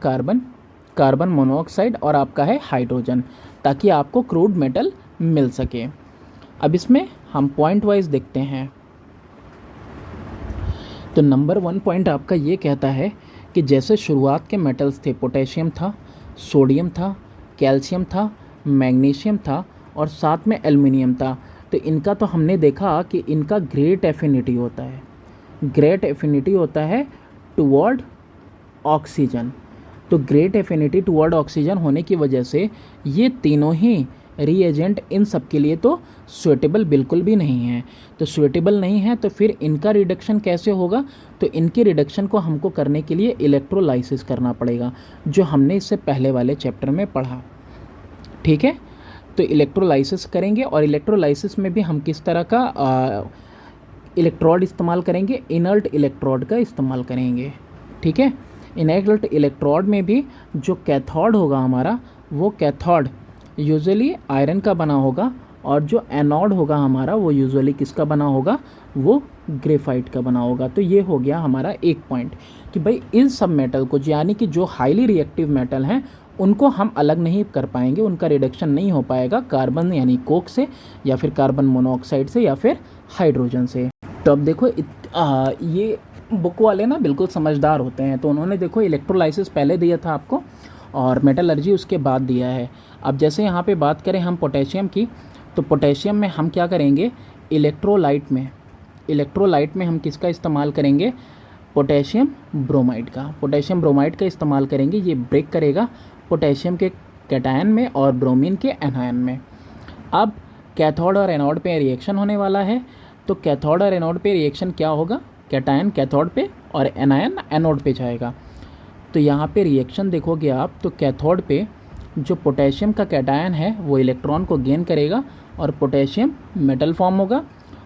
[SPEAKER 1] कार्बन मोनोऑक्साइड और आपका है हाइड्रोजन, ताकि आपको क्रूड मेटल मिल सके। अब इसमें हम पॉइंट वाइज देखते हैं। तो नंबर 1 पॉइंट आपका ये कहता है कि जैसे शुरुआत के मेटल्स थे, पोटेशियम था, सोडियम था, कैल्शियम था, मैग्नीशियम था और साथ में एल्युमिनियम था। तो इनका तो हमने देखा कि इनका ग्रेट एफिनिटी होता है, ग्रेट एफिनिटी होता है टुवर्ड ऑक्सीजन। तो ग्रेट एफिनिटी टुवर्ड ऑक्सीजन होने की वजह से ये तीनों ही रीएजेंट इन सब के लिए तो सुइटेबल बिल्कुल भी नहीं है। तो सुइटेबल नहीं है तो फिर इनका रिडक्शन कैसे होगा, तो इनके रिडक्शन को हमको करने के लिए इलेक्ट्रोलाइसिस करना पड़ेगा, जो हमने इससे पहले वाले चैप्टर में पढ़ा। ठीक है, तो इलेक्ट्रोलाइसिस करेंगे और इलेक्ट्रोलाइसिस में भी हम किस तरह का इलेक्ट्रोड इस्तेमाल करेंगे, इनर्ट इलेक्ट्रोड का इस्तेमाल करेंगे। ठीक है, इनर्ट इलेक्ट्रोड में भी जो कैथोड होगा हमारा, वो कैथोड यूजुअली आयरन का बना होगा और जो एनोड होगा हमारा वो यूजुअली किसका बना होगा, वो ग्रेफाइट का बना होगा। तो ये हो गया हमारा एक पॉइंट कि भाई इन सब मेटल को, यानी कि जो हाईली रिएक्टिव मेटल हैं उनको हम अलग नहीं कर पाएंगे, उनका रिडक्शन नहीं हो पाएगा कार्बन यानी कोक से, या फिर कार्बन मोनोऑक्साइड से, या फिर हाइड्रोजन से। तो अब देखो ये बुक वाले ना बिल्कुल समझदार होते हैं, तो उन्होंने देखो इलेक्ट्रोलाइसिस पहले दिया था आपको और मेटलर्जी उसके बाद दिया है। अब जैसे यहाँ पे बात करें हम पोटेशियम की, तो पोटेशियम में हम क्या करेंगे, इलेक्ट्रोलाइट में हम किसका इस्तेमाल करेंगे, पोटेशियम ब्रोमाइड का इस्तेमाल करेंगे। ये ब्रेक करेगा पोटेशियम के कैटायन में और ब्रोमीन के एनायन में। अब कैथोड और एनोड पे रिएक्शन होने वाला है, तो कैथोड और एनोड पे रिएक्शन क्या होगा, कैटायन कैथोड पे और एनायन एनोड पे जाएगा। तो यहाँ पे रिएक्शन देखोगे आप, तो कैथोड पे जो पोटेशियम का कैटायन है वो इलेक्ट्रॉन को गेन करेगा और पोटेशियम मेटल फॉर्म होगा।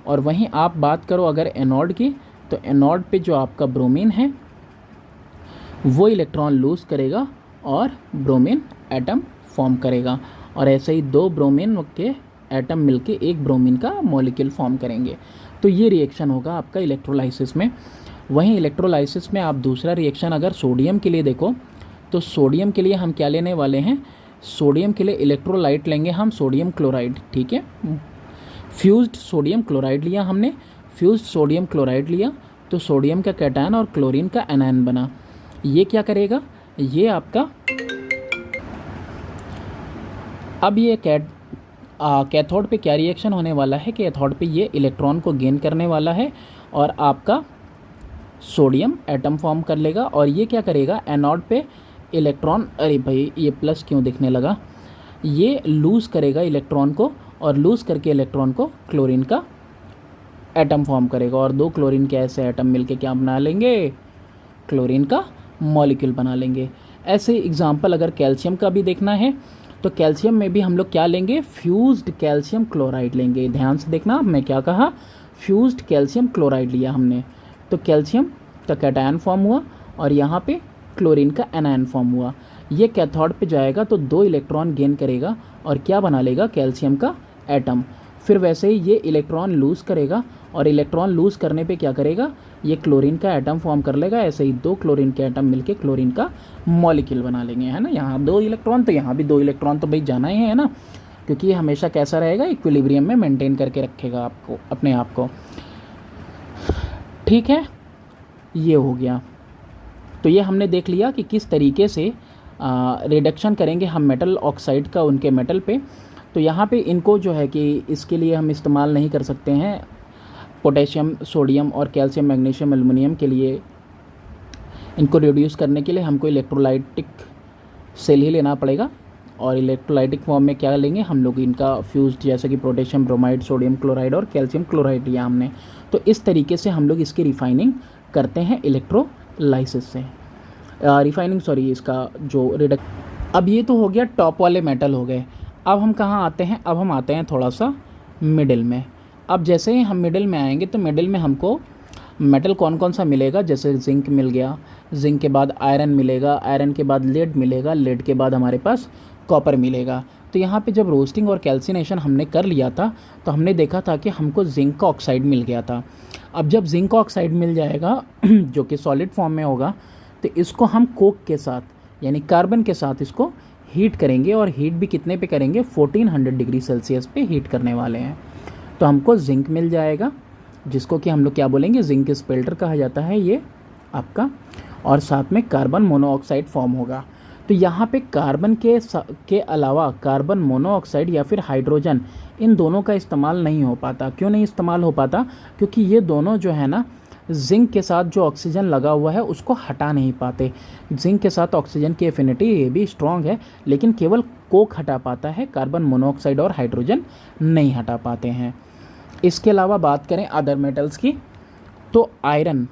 [SPEAKER 1] और वहीं आप बात करो अगर एनोड की, तो एनोड पे जो आपका ब्रोमीन है वो इलेक्ट्रॉन लूज़ करेगा और ब्रोमीन एटम फॉर्म करेगा, और ऐसे ही दो ब्रोमीन के एटम मिलके एक ब्रोमीन का मॉलिक्यूल फॉर्म करेंगे। तो ये रिएक्शन होगा आपका इलेक्ट्रोलाइसिस में। वहीं इलेक्ट्रोलाइसिस में आप दूसरा रिएक्शन अगर सोडियम के लिए देखो, तो सोडियम के लिए हम क्या लेने वाले हैं, सोडियम के लिए इलेक्ट्रोलाइट लेंगे हम सोडियम क्लोराइड। ठीक है, फ्यूज्ड सोडियम क्लोराइड लिया हमने, फ्यूज्ड सोडियम क्लोराइड लिया तो सोडियम का कैटायन और क्लोरीन का एनायन बना। ये क्या करेगा, ये आपका अब ये कैथोड पे क्या रिएक्शन होने वाला है, कैथोड पे ये इलेक्ट्रॉन को गेन करने वाला है और आपका सोडियम एटम फॉर्म कर लेगा। और ये क्या करेगा, एनोड पे इलेक्ट्रॉन, अरे भाई ये प्लस क्यों दिखने लगा, ये लूज़ करेगा इलेक्ट्रॉन को और लूज़ करके इलेक्ट्रॉन को क्लोरीन का एटम फॉर्म करेगा, और दो क्लोरीन के ऐसे एटम मिलके क्या बना लेंगे, क्लोरीन का मॉलिक्यूल बना लेंगे। ऐसे एग्जाम्पल अगर कैल्शियम का भी देखना है, तो कैल्शियम में भी हम लोग क्या लेंगे, फ्यूज्ड कैल्शियम क्लोराइड लेंगे। ध्यान से देखना, मैं क्या कहा, फ्यूज्ड कैल्शियम क्लोराइड लिया हमने, तो कैल्शियम का कैटायन फॉर्म हुआ और यहाँ पे क्लोरीन का एनायन फॉर्म हुआ। ये कैथोड पे जाएगा तो दो इलेक्ट्रॉन गेन करेगा और क्या बना लेगा, कैल्शियम का एटम। फिर वैसे ही ये इलेक्ट्रॉन लूज़ करेगा और इलेक्ट्रॉन लूज़ करने पे क्या करेगा, ये क्लोरीन का एटम फॉर्म कर लेगा। ऐसे ही दो क्लोरीन के एटम मिलके क्लोरीन का मॉलिक्यूल बना लेंगे, है ना। यहाँ दो इलेक्ट्रॉन तो यहाँ भी दो इलेक्ट्रॉन तो भाई जाना ही है ना, क्योंकि ये हमेशा कैसा रहेगा, इक्विलिब्रियम में मेंटेन करके रखेगा आपको अपने आप को। ठीक है, ये हो गया। तो ये हमने देख लिया कि किस तरीके से रिडक्शन करेंगे हम मेटल ऑक्साइड का उनके मेटल पे। तो यहाँ पे इनको जो है कि इसके लिए हम इस्तेमाल नहीं कर सकते हैं, पोटेशियम, सोडियम और कैल्शियम, मैग्नीशियम, एल्युमिनियम के लिए इनको रिड्यूस करने के लिए हमको इलेक्ट्रोलाइटिक सेल ही लेना पड़ेगा। और इलेक्ट्रोलाइटिक फॉर्म में क्या लेंगे हम लोग, इनका फ्यूज्ड, जैसे कि पोटेशियम ब्रोमाइड, सोडियम क्लोराइड और कैल्शियम क्लोराइड लिया हमने। तो इस तरीके से हम लोग इसकी रिफाइनिंग करते हैं इलेक्ट्रोलाइसिस से, रिफाइनिंग सॉरी, इसका जो रिडक्ट। अब ये तो हो गया टॉप वाले मेटल हो गए। अब हम कहाँ आते हैं, अब हम आते हैं थोड़ा सा मिडिल में। अब जैसे ही हम मिडिल में आएंगे तो मिडिल में हमको मेटल कौन कौन सा मिलेगा, जैसे जिंक मिल गया, जिंक के बाद आयरन मिलेगा, आयरन के बाद लेड मिलेगा, लेड के बाद हमारे पास कॉपर मिलेगा। तो यहाँ पे जब रोस्टिंग और कैल्सिनेशन हमने कर लिया था तो हमने देखा था कि हमको जिंक का ऑक्साइड मिल गया था। अब जब जिंक का ऑक्साइड मिल जाएगा जो कि सॉलिड फॉर्म में होगा, तो इसको हम कोक के साथ यानी कार्बन के साथ इसको हीट करेंगे। और हीट भी कितने पे करेंगे, 1400 डिग्री सेल्सियस पे हीट करने वाले हैं। तो हमको जिंक मिल जाएगा, जिसको कि हम लोग क्या बोलेंगे, जिंक स्पेल्टर कहा जाता है ये आपका। और साथ में कार्बन मोनोऑक्साइड फॉर्म होगा। तो यहाँ पे कार्बन के अलावा कार्बन मोनोऑक्साइड या फिर हाइड्रोजन, इन दोनों का इस्तेमाल नहीं हो पाता। क्यों नहीं इस्तेमाल हो पाता, क्योंकि ये दोनों जो है ना, जिंक के साथ जो ऑक्सीजन लगा हुआ है उसको हटा नहीं पाते। जिंक के साथ ऑक्सीजन की एफिनिटी ये भी स्ट्रॉन्ग है, लेकिन केवल कोक हटा पाता है, कार्बन मोनोऑक्साइड और हाइड्रोजन नहीं हटा पाते हैं। इसके अलावा बात करें अदर मेटल्स की, तो आयरन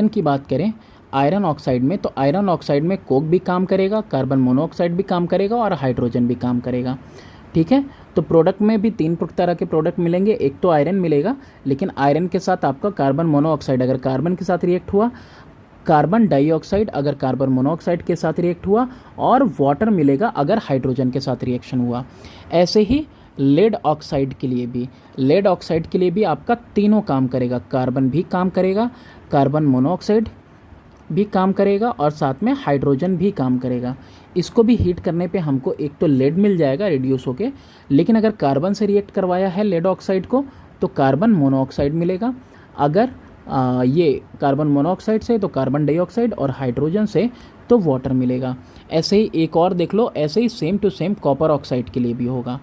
[SPEAKER 1] की बात करें, आयरन ऑक्साइड में, तो आयरन ऑक्साइड में कोक भी काम करेगा, कार्बन मोनोऑक्साइड भी काम करेगा और हाइड्रोजन भी काम करेगा। ठीक है, तो प्रोडक्ट में भी 3 तरह के प्रोडक्ट मिलेंगे। एक तो आयरन मिलेगा, लेकिन आयरन के साथ आपका कार्बन मोनोऑक्साइड अगर कार्बन के साथ रिएक्ट हुआ, कार्बन डाइऑक्साइड अगर कार्बन मोनोऑक्साइड के साथ रिएक्ट हुआ, और वाटर मिलेगा अगर हाइड्रोजन के साथ रिएक्शन हुआ। ऐसे ही लेड ऑक्साइड के लिए भी आपका तीनों काम करेगा, कार्बन भी काम करेगा, कार्बन मोनोऑक्साइड भी काम करेगा और साथ में हाइड्रोजन भी काम करेगा। इसको भी हीट करने पे हमको एक तो लेड मिल जाएगा रिड्यूस होके, लेकिन अगर कार्बन से रिएक्ट करवाया है लेड ऑक्साइड को तो कार्बन मोनोऑक्साइड मिलेगा। अगर ये कार्बन मोनोऑक्साइड से तो कार्बन डाइऑक्साइड, और हाइड्रोजन से तो वाटर मिलेगा। ऐसे ही एक और देख लो, ऐसे ही same to same copper oxide के लिए भी होगा।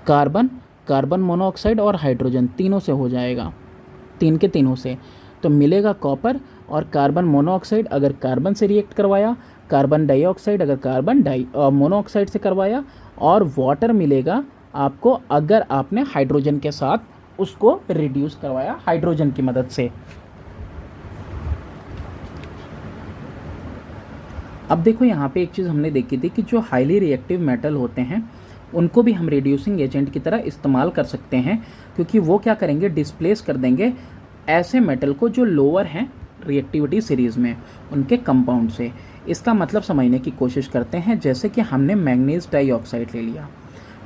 [SPEAKER 1] कार्बन मोनोऑक्साइड और हाइड्रोजन तीनों से हो जाएगा, तीनों से तो मिलेगा कॉपर। और कार्बन मोनोऑक्साइड अगर कार्बन से रिएक्ट करवाया, कार्बन डाइऑक्साइड अगर कार्बन मोनोऑक्साइड से करवाया, और वाटर मिलेगा आपको अगर आपने हाइड्रोजन के साथ उसको रिड्यूस करवाया हाइड्रोजन की मदद से। अब देखो यहाँ पे एक चीज़ हमने देखी थी कि जो हाईली रिएक्टिव मेटल होते हैं उनको भी हम रिड्यूसिंग एजेंट की तरह इस्तेमाल कर सकते हैं, क्योंकि वो क्या करेंगे, डिस्प्लेस कर देंगे ऐसे मेटल को जो लोअर हैं रिएक्टिविटी सीरीज़ में उनके कंपाउंड से। इसका मतलब समझने की कोशिश करते हैं। जैसे कि हमने मैंगनीज डाइऑक्साइड ले लिया,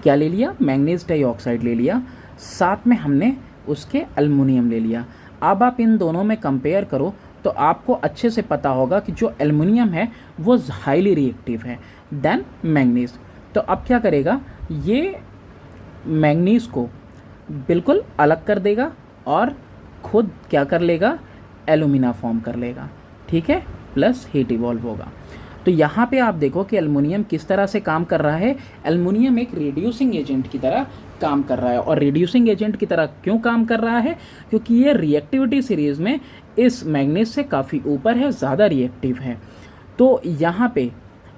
[SPEAKER 1] क्या ले लिया, मैंगनीज डाइऑक्साइड ले लिया, साथ में हमने उसके एल्युमिनियम ले लिया। अब आप इन दोनों में कंपेयर करो तो आपको अच्छे से पता होगा कि जो एल्युमिनियम है वो हाईली रिएक्टिव है देन मैंगनीज। तो अब क्या करेगा, ये मैंगनीज को बिल्कुल अलग कर देगा और खुद क्या कर लेगा, एल्यूमिना फॉर्म कर लेगा। ठीक है, प्लस हीट इवॉल्व होगा। तो यहाँ पे आप देखो कि एल्युमिनियम किस तरह से काम कर रहा है। एल्युमिनियम एक रिड्यूसिंग एजेंट की तरह काम कर रहा है। और रिड्यूसिंग एजेंट की तरह क्यों काम कर रहा है, क्योंकि ये रिएक्टिविटी सीरीज में इस मैग्नीज से काफ़ी ऊपर है, ज़्यादा रिएक्टिव है। तो यहाँ पे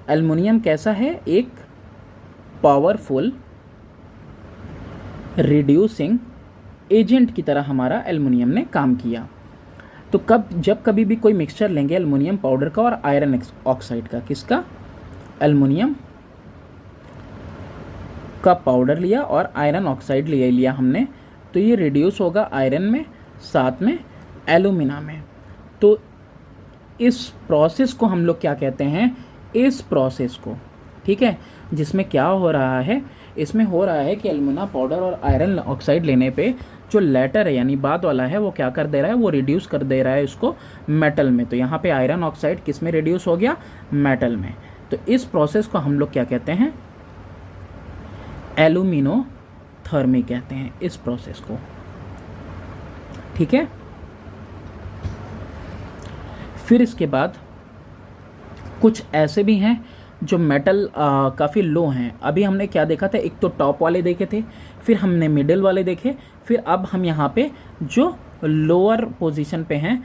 [SPEAKER 1] एल्युमिनियम कैसा है, एक पावरफुल रिड्यूसिंग एजेंट की तरह हमारा एल्युमिनियम ने काम किया। तो जब कभी भी कोई मिक्सचर लेंगे एल्युमिनियम पाउडर का और आयरन ऑक्साइड का, किसका, एल्युमिनियम का पाउडर लिया और आयरन ऑक्साइड लिया हमने, तो ये रिड्यूस होगा आयरन में, साथ में एल्यूमिना में। तो इस प्रोसेस को हम लोग क्या कहते हैं, इस प्रोसेस को, ठीक है, जिसमें क्या हो रहा है, इसमें हो रहा है कि एल्यूमिना पाउडर और आयरन ऑक्साइड लेने पे जो लेटर है यानी बाद वाला है वो क्या कर दे रहा है, वो रिड्यूस कर दे रहा है इसको मेटल में। तो यहाँ पे आयरन ऑक्साइड किस में रिड्यूस हो गया, मेटल में। तो इस प्रोसेस को हम लोग क्या कहते हैं, एल्यूमिनोथर्मी कहते हैं इस प्रोसेस को। ठीक है, फिर इसके बाद कुछ ऐसे भी हैं जो मेटल काफ़ी लो हैं। अभी हमने क्या देखा था, एक तो टॉप वाले देखे थे, फिर हमने मिडिल वाले देखे, फिर अब हम यहाँ पे जो लोअर पोजीशन पे हैं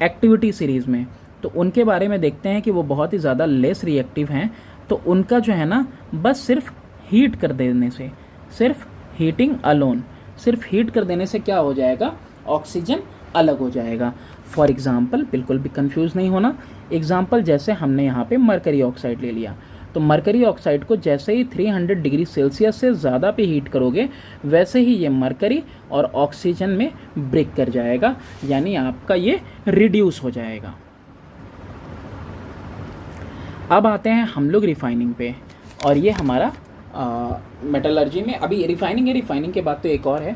[SPEAKER 1] एक्टिविटी सीरीज़ में, तो उनके बारे में देखते हैं कि वो बहुत ही ज़्यादा लेस रिएक्टिव हैं। तो उनका जो है ना, बस सिर्फ हीट कर देने से, सिर्फ हीटिंग अलोन, सिर्फ हीट कर देने से क्या हो जाएगा, ऑक्सीजन अलग हो जाएगा। फॉर एग्ज़ाम्पल, बिल्कुल भी कंफ्यूज नहीं होना, एग्ज़ाम्पल जैसे हमने यहाँ पे मरकरी ऑक्साइड ले लिया, तो मरकरी ऑक्साइड को जैसे ही 300 डिग्री सेल्सियस से ज़्यादा पे हीट करोगे, वैसे ही ये मरकरी और ऑक्सीजन में ब्रेक कर जाएगा, यानी आपका ये रिड्यूस हो जाएगा। अब आते हैं हम लोग रिफाइनिंग पे, और ये हमारा मेटलर्जी में अभी रिफाइनिंग है। रिफाइनिंग के बाद तो एक और है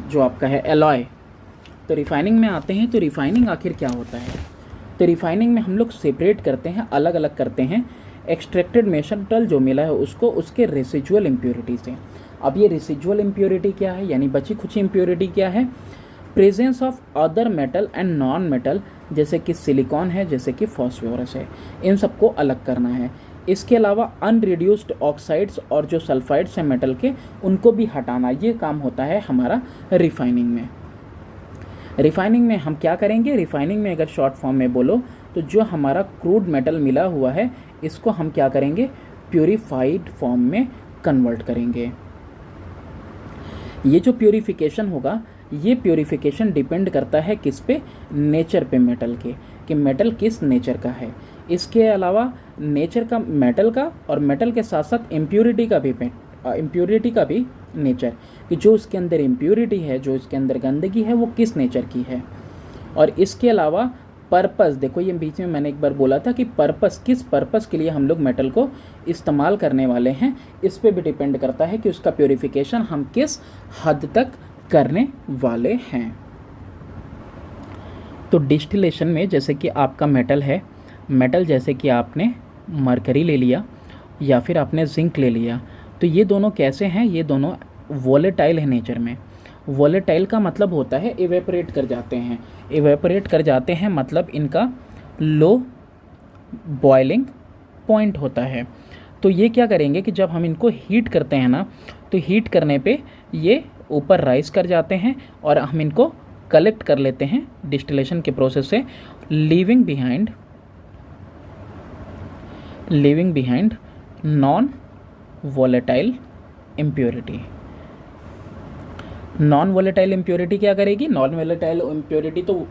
[SPEAKER 1] जो आपका है एलॉय। तो रिफाइनिंग में आते हैं, तो रिफाइनिंग आखिर क्या होता है। तो रिफाइनिंग में हम लोग सेपरेट करते हैं, अलग अलग करते हैं एक्सट्रैक्टेड मेटल जो मिला है उसको उसके रेसिजुअल इम्प्योरिटी से। अब ये रेसिजुअल इम्प्योरिटी क्या है, यानी बची खुची इम्प्योरिटी क्या है, presence of other metal and non metal, जैसे कि सिलिकॉन है, जैसे कि फॉस्फोरस है, इन सबको अलग करना है। इसके अलावा अनरिड्यूस्ड ऑक्साइड्स और जो सल्फाइड्स हैं मेटल के, उनको भी हटाना, ये काम होता है हमारा रिफाइनिंग में। रिफाइनिंग में हम क्या करेंगे, रिफाइनिंग में अगर शॉर्ट फॉर्म में बोलो तो जो हमारा क्रूड मेटल मिला हुआ है इसको हम क्या करेंगे, प्यूरिफाइड फॉर्म में कन्वर्ट करेंगे। ये जो प्यूरिफिकेशन होगा, ये प्यूरिफिकेशन डिपेंड करता है किस पे, नेचर पे मेटल के, कि मेटल किस नेचर का है। इसके अलावा नेचर का मेटल का, और मेटल के साथ साथ इम्प्योरिटी का भी नेचर, कि जो इसके अंदर इम्प्योरिटी है, जो इसके अंदर गंदगी है, वो किस नेचर की है। और इसके अलावा पर्पस, देखो ये बीच में मैंने एक बार बोला था कि पर्पस, किस पर्पस के लिए हम लोग मेटल को इस्तेमाल करने वाले हैं, इस पे भी डिपेंड करता है कि उसका प्योरिफिकेशन हम किस हद तक करने वाले हैं। तो डिस्टिलेशन में जैसे कि आपका मेटल है, मेटल जैसे कि आपने मरकरी ले लिया या फिर आपने जिंक ले लिया, तो ये दोनों कैसे हैं, ये दोनों वोलेटाइल है नेचर में। वोलेटाइल का मतलब होता है इवेपोरेट कर जाते हैं। इवेपोरेट कर जाते हैं मतलब इनका लो बॉइलिंग पॉइंट होता है। तो ये क्या करेंगे कि जब हम इनको हीट करते हैं ना, तो हीट करने पे ये ऊपर राइज कर जाते हैं और हम इनको कलेक्ट कर लेते हैं डिस्टिलेशन के प्रोसेस से, leaving behind non volatile impurity. Non volatile impurity क्या करेगी, नॉन वोलेटाइल इम्प्योरिटी तो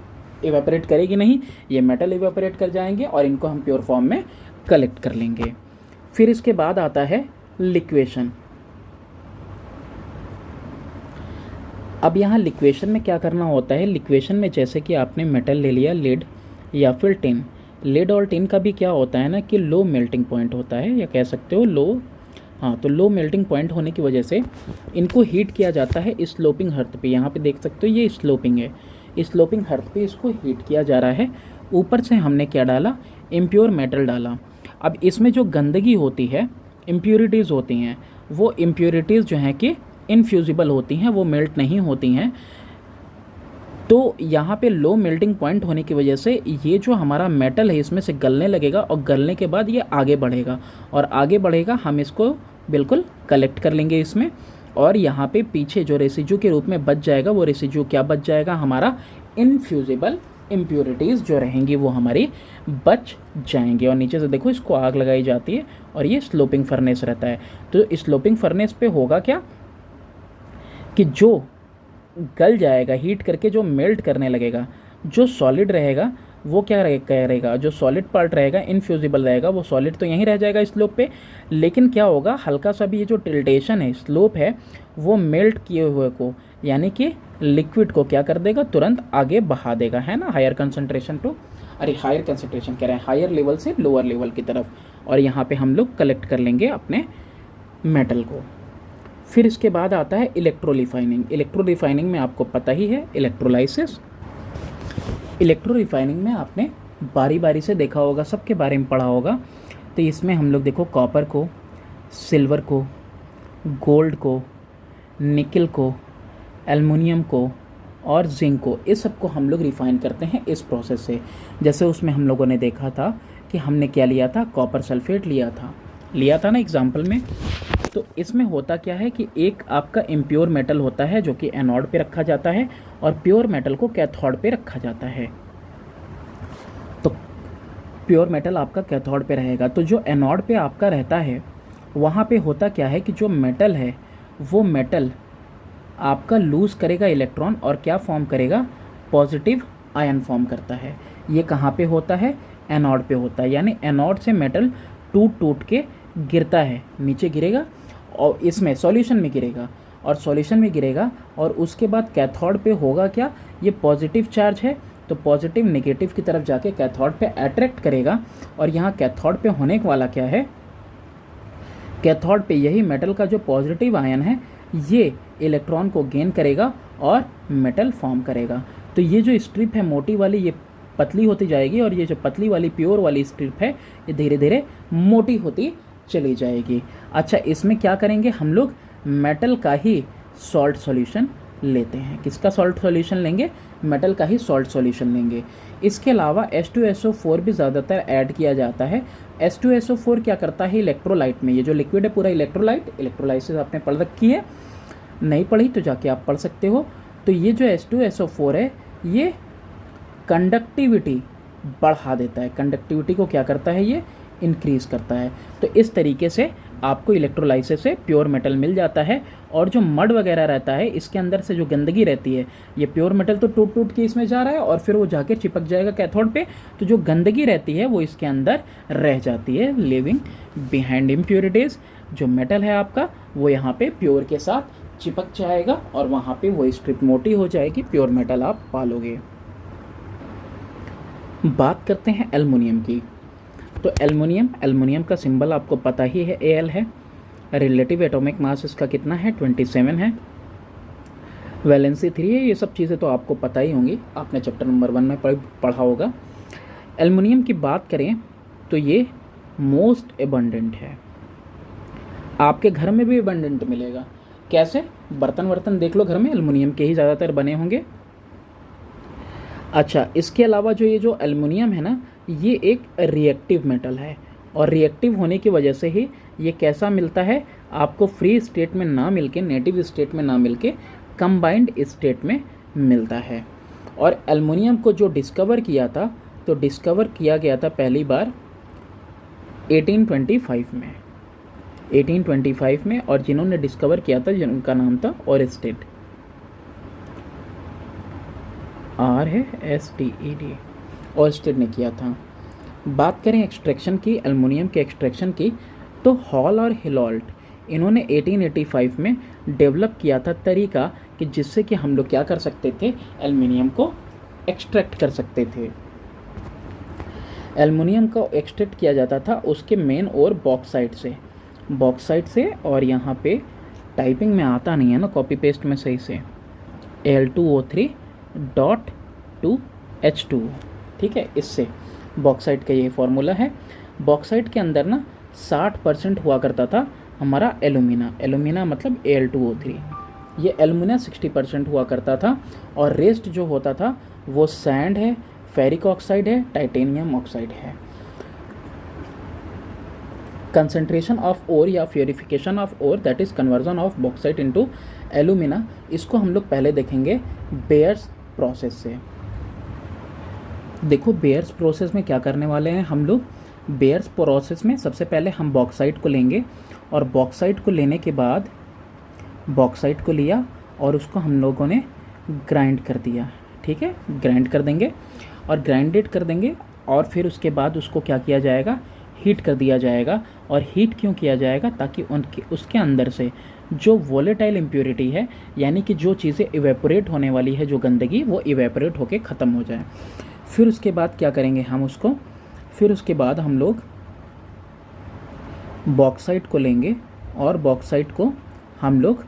[SPEAKER 1] इवेपोरेट करेगी नहीं, ये मेटल इवेपोरेट कर जाएंगे और इनको हम प्योर फॉर्म में कलेक्ट कर लेंगे। फिर इसके बाद आता है लिक्वेशन। अब यहाँ लिक्वेशन में क्या करना होता है, लिक्वेशन में जैसे कि आपने मेटल ले लिया, लेड या फिर टिन, लेड और टिन का भी क्या होता है ना कि लो मेल्टिंग पॉइंट होता है, या कह सकते हो लो, हाँ, तो लो मेल्टिंग पॉइंट होने की वजह से इनको हीट किया जाता है स्लोपिंग हर्थ पे। यहाँ पे देख सकते हो ये स्लोपिंग है, स्लोपिंग हर्थ पे इसको हीट किया जा रहा है। ऊपर से हमने क्या डाला, इम्प्योर मेटल डाला। अब इसमें जो गंदगी होती है, इम्प्योरिटीज़ होती हैं, वो इम्प्योरिटीज़ जो हैं कि इनफ्यूजिबल होती हैं, वो मेल्ट नहीं होती हैं। तो यहाँ पे लो मेल्टिंग पॉइंट होने की वजह से ये जो हमारा मेटल है इसमें से गलने लगेगा, और गलने के बाद ये आगे बढ़ेगा, और आगे बढ़ेगा, हम इसको बिल्कुल कलेक्ट कर लेंगे इसमें, और यहाँ पे पीछे जो रेसिड्यू के रूप में बच जाएगा, वो रेसिड्यू क्या बच जाएगा, हमारा इनफ्यूजिबल इम्प्योरिटीज़ जो रहेंगी वो हमारी बच जाएंगे। और नीचे से देखो इसको आग लगाई जाती है और ये स्लोपिंग फर्नेस रहता है। तो स्लोपिंग फर्नेस पे होगा क्या कि जो गल जाएगा हीट करके, जो मेल्ट करने लगेगा, जो सॉलिड रहेगा वो क्या करेगा, जो सॉलिड पार्ट रहेगा इनफ्यूजिबल रहेगा, वो सॉलिड तो यहीं रह जाएगा स्लोप पे, लेकिन क्या होगा, हल्का सा भी ये जो टिल्टेशन है, स्लोप है, वो मेल्ट किए हुए को यानी कि लिक्विड को क्या कर देगा, तुरंत आगे बढ़ा देगा, है ना, higher concentration to, higher concentration कह रहे हैं, हायर लेवल से लोअर लेवल की तरफ, और यहाँ पे हम लोग कलेक्ट कर लेंगे अपने मेटल को। फिर इसके बाद आता है इलेक्ट्रो रिफाइनिंग। इलेक्ट्रो रिफाइनिंग में आपको पता ही है इलेक्ट्रोलाइसिस। इलेक्ट्रो रिफाइनिंग में आपने बारी बारी से देखा होगा, सबके बारे में पढ़ा होगा। तो इसमें हम लोग देखो कॉपर को, सिल्वर को, गोल्ड को, निकल को, एल्युमिनियम को, और जिंक को, इस सब को हम लोग रिफाइन करते हैं इस प्रोसेस से। जैसे उसमें हम लोगों ने देखा था कि हमने क्या लिया था, कॉपर सल्फेट लिया था ना एग्जाम्पल में। तो इसमें होता क्या है कि एक आपका इम्प्योर मेटल होता है जो कि एनोड पे रखा जाता है और प्योर मेटल को कैथोड पे रखा जाता है। तो प्योर मेटल आपका कैथोड पे रहेगा, तो जो एनोड पे आपका रहता है वहाँ पे होता क्या है कि जो मेटल है वो मेटल आपका लूज़ करेगा इलेक्ट्रॉन और क्या फॉर्म करेगा, पॉजिटिव आयन फॉर्म करता है। ये कहाँ पे होता है, एनोड पे होता है। यानी एनोड से मेटल टूट टूट के गिरता है, नीचे गिरेगा और इसमें सॉल्यूशन में गिरेगा और उसके बाद कैथोड पे होगा क्या, ये पॉजिटिव चार्ज है तो पॉजिटिव नेगेटिव की तरफ जाके कैथोड पे अट्रैक्ट करेगा। और यहाँ कैथोड पे होने वाला क्या है, कैथोड पे यही मेटल का जो पॉजिटिव आयन है ये इलेक्ट्रॉन को गेन करेगा और मेटल फॉर्म करेगा। तो ये जो स्ट्रिप है मोटी वाली ये पतली होती जाएगी और ये जो पतली वाली प्योर वाली स्ट्रिप है ये धीरे धीरे मोटी होती चली जाएगी। अच्छा, इसमें क्या करेंगे हम लोग, मेटल का ही सॉल्ट सॉल्यूशन लेते हैं। किसका सॉल्ट सॉल्यूशन लेंगे, मेटल का ही सॉल्ट सॉल्यूशन लेंगे। इसके अलावा H2SO4 भी ज़्यादातर ऐड किया जाता है। H2SO4 क्या करता है, इलेक्ट्रोलाइट में, ये जो लिक्विड है पूरा इलेक्ट्रोलाइसिस आपने पढ़ रखी है, नहीं पढ़ी तो जाके आप पढ़ सकते हो। तो ये जो H2SO4 है ये कंडक्टिविटी बढ़ा देता है, कंडक्टिविटी को क्या करता है, ये इंक्रीज़ करता है। तो इस तरीके से आपको इलेक्ट्रोलाइसिस से प्योर मेटल मिल जाता है। और जो मड वगैरह रहता है इसके अंदर से जो गंदगी रहती है, ये प्योर मेटल तो टूट टूट के इसमें जा रहा है और फिर वो जाके चिपक जाएगा कैथोड पे, तो जो गंदगी रहती है वो इसके अंदर रह जाती है, लिविंग बिहाइंड इम्प्योरिटीज़। जो मेटल है आपका वो यहाँ पे प्योर के साथ चिपक जाएगा और वहाँ पे वो स्ट्रिप मोटी हो जाएगी, प्योर मेटल आप पालोगे। बात करते हैं एल्युमिनियम की। तो एल्युमिनियम का सिंबल आपको पता ही है, Al है। रिलेटिव एटॉमिक मास इसका कितना है, 27 है। वैलेंसी 3 है। ये सब चीज़ें तो आपको पता ही होंगी, आपने चैप्टर नंबर 1 में पढ़ा होगा। एल्युमिनियम की बात करें तो ये मोस्ट एबंडेंट है, आपके घर में भी एबंडेंट मिलेगा। कैसे, बर्तन देख लो, घर में एल्युमिनियम के ही ज़्यादातर बने होंगे। अच्छा, इसके अलावा जो ये जो एल्युमिनियम है ना, ये एक रिएक्टिव मेटल है और रिएक्टिव होने की वजह से ही ये कैसा मिलता है आपको, फ्री स्टेट में ना मिलके, नेटिव स्टेट में ना मिलके कंबाइंड स्टेट में मिलता है। और एल्युमिनियम को जो डिस्कवर किया था, तो डिस्कवर किया गया था पहली बार 1825 में और जिन्होंने डिस्कवर किया था जिनका नाम था ओरेस्टेड, R है STED, ओरेस्टेड ने किया था। बात करें एक्सट्रैक्शन की, एल्युमिनियम के एक्सट्रैक्शन की, तो हॉल और हिलॉल्ट इन्होंने 1885 में डेवलप किया था तरीका कि जिससे कि हम लोग क्या कर सकते थे, एल्युमिनियम को एक्सट्रैक्ट कर सकते थे। एल्युमिनियम को एक्सट्रैक्ट किया जाता था उसके मेन और बॉक्साइट से, और यहाँ पे टाइपिंग में आता नहीं है ना, कॉपी पेस्ट में सही से, Al2O3.2H2, ठीक है। इससे बॉक्साइट का ये फॉर्मूला है। बॉक्साइट के अंदर ना 60% हुआ करता था हमारा एलुमिना मतलब Al2O3, ये एलुमिना 60% हुआ करता था और रेस्ट जो होता था वो सैंड है, फेरिक ऑक्साइड है, टाइटेनियम ऑक्साइड है। कंसंट्रेशन ऑफ ओर या purification of ore, that is conversion of bauxite into alumina, इसको हम लोग पहले देखेंगे बेयर्स प्रोसेस से। देखो बेयर्स प्रोसेस में क्या करने वाले हैं हम लोग, बेयर्स प्रोसेस में सबसे पहले हम बॉक्साइट को लेंगे और बॉक्साइट को लेने के बाद बॉक्साइट को लिया और उसको हम लोगों ने ग्राइंड कर दिया, ठीक है, ग्राइंड कर देंगे और ग्राइंडेड कर देंगे और फिर उसके बाद उसको क्या किया जाएगा, हीट कर दिया जाएगा। और हीट क्यों किया जाएगा, ताकि उसके अंदर से जो वोलेटाइल इम्प्योरिटी है, यानी कि जो चीज़ें इवेपोरेट होने वाली है, जो गंदगी, वो इवेपोरेट होके ख़त्म हो जाए। फिर उसके बाद क्या करेंगे हम उसको, फिर उसके बाद हम लोग बॉक्साइट को लेंगे और बॉक्साइट को हम लोग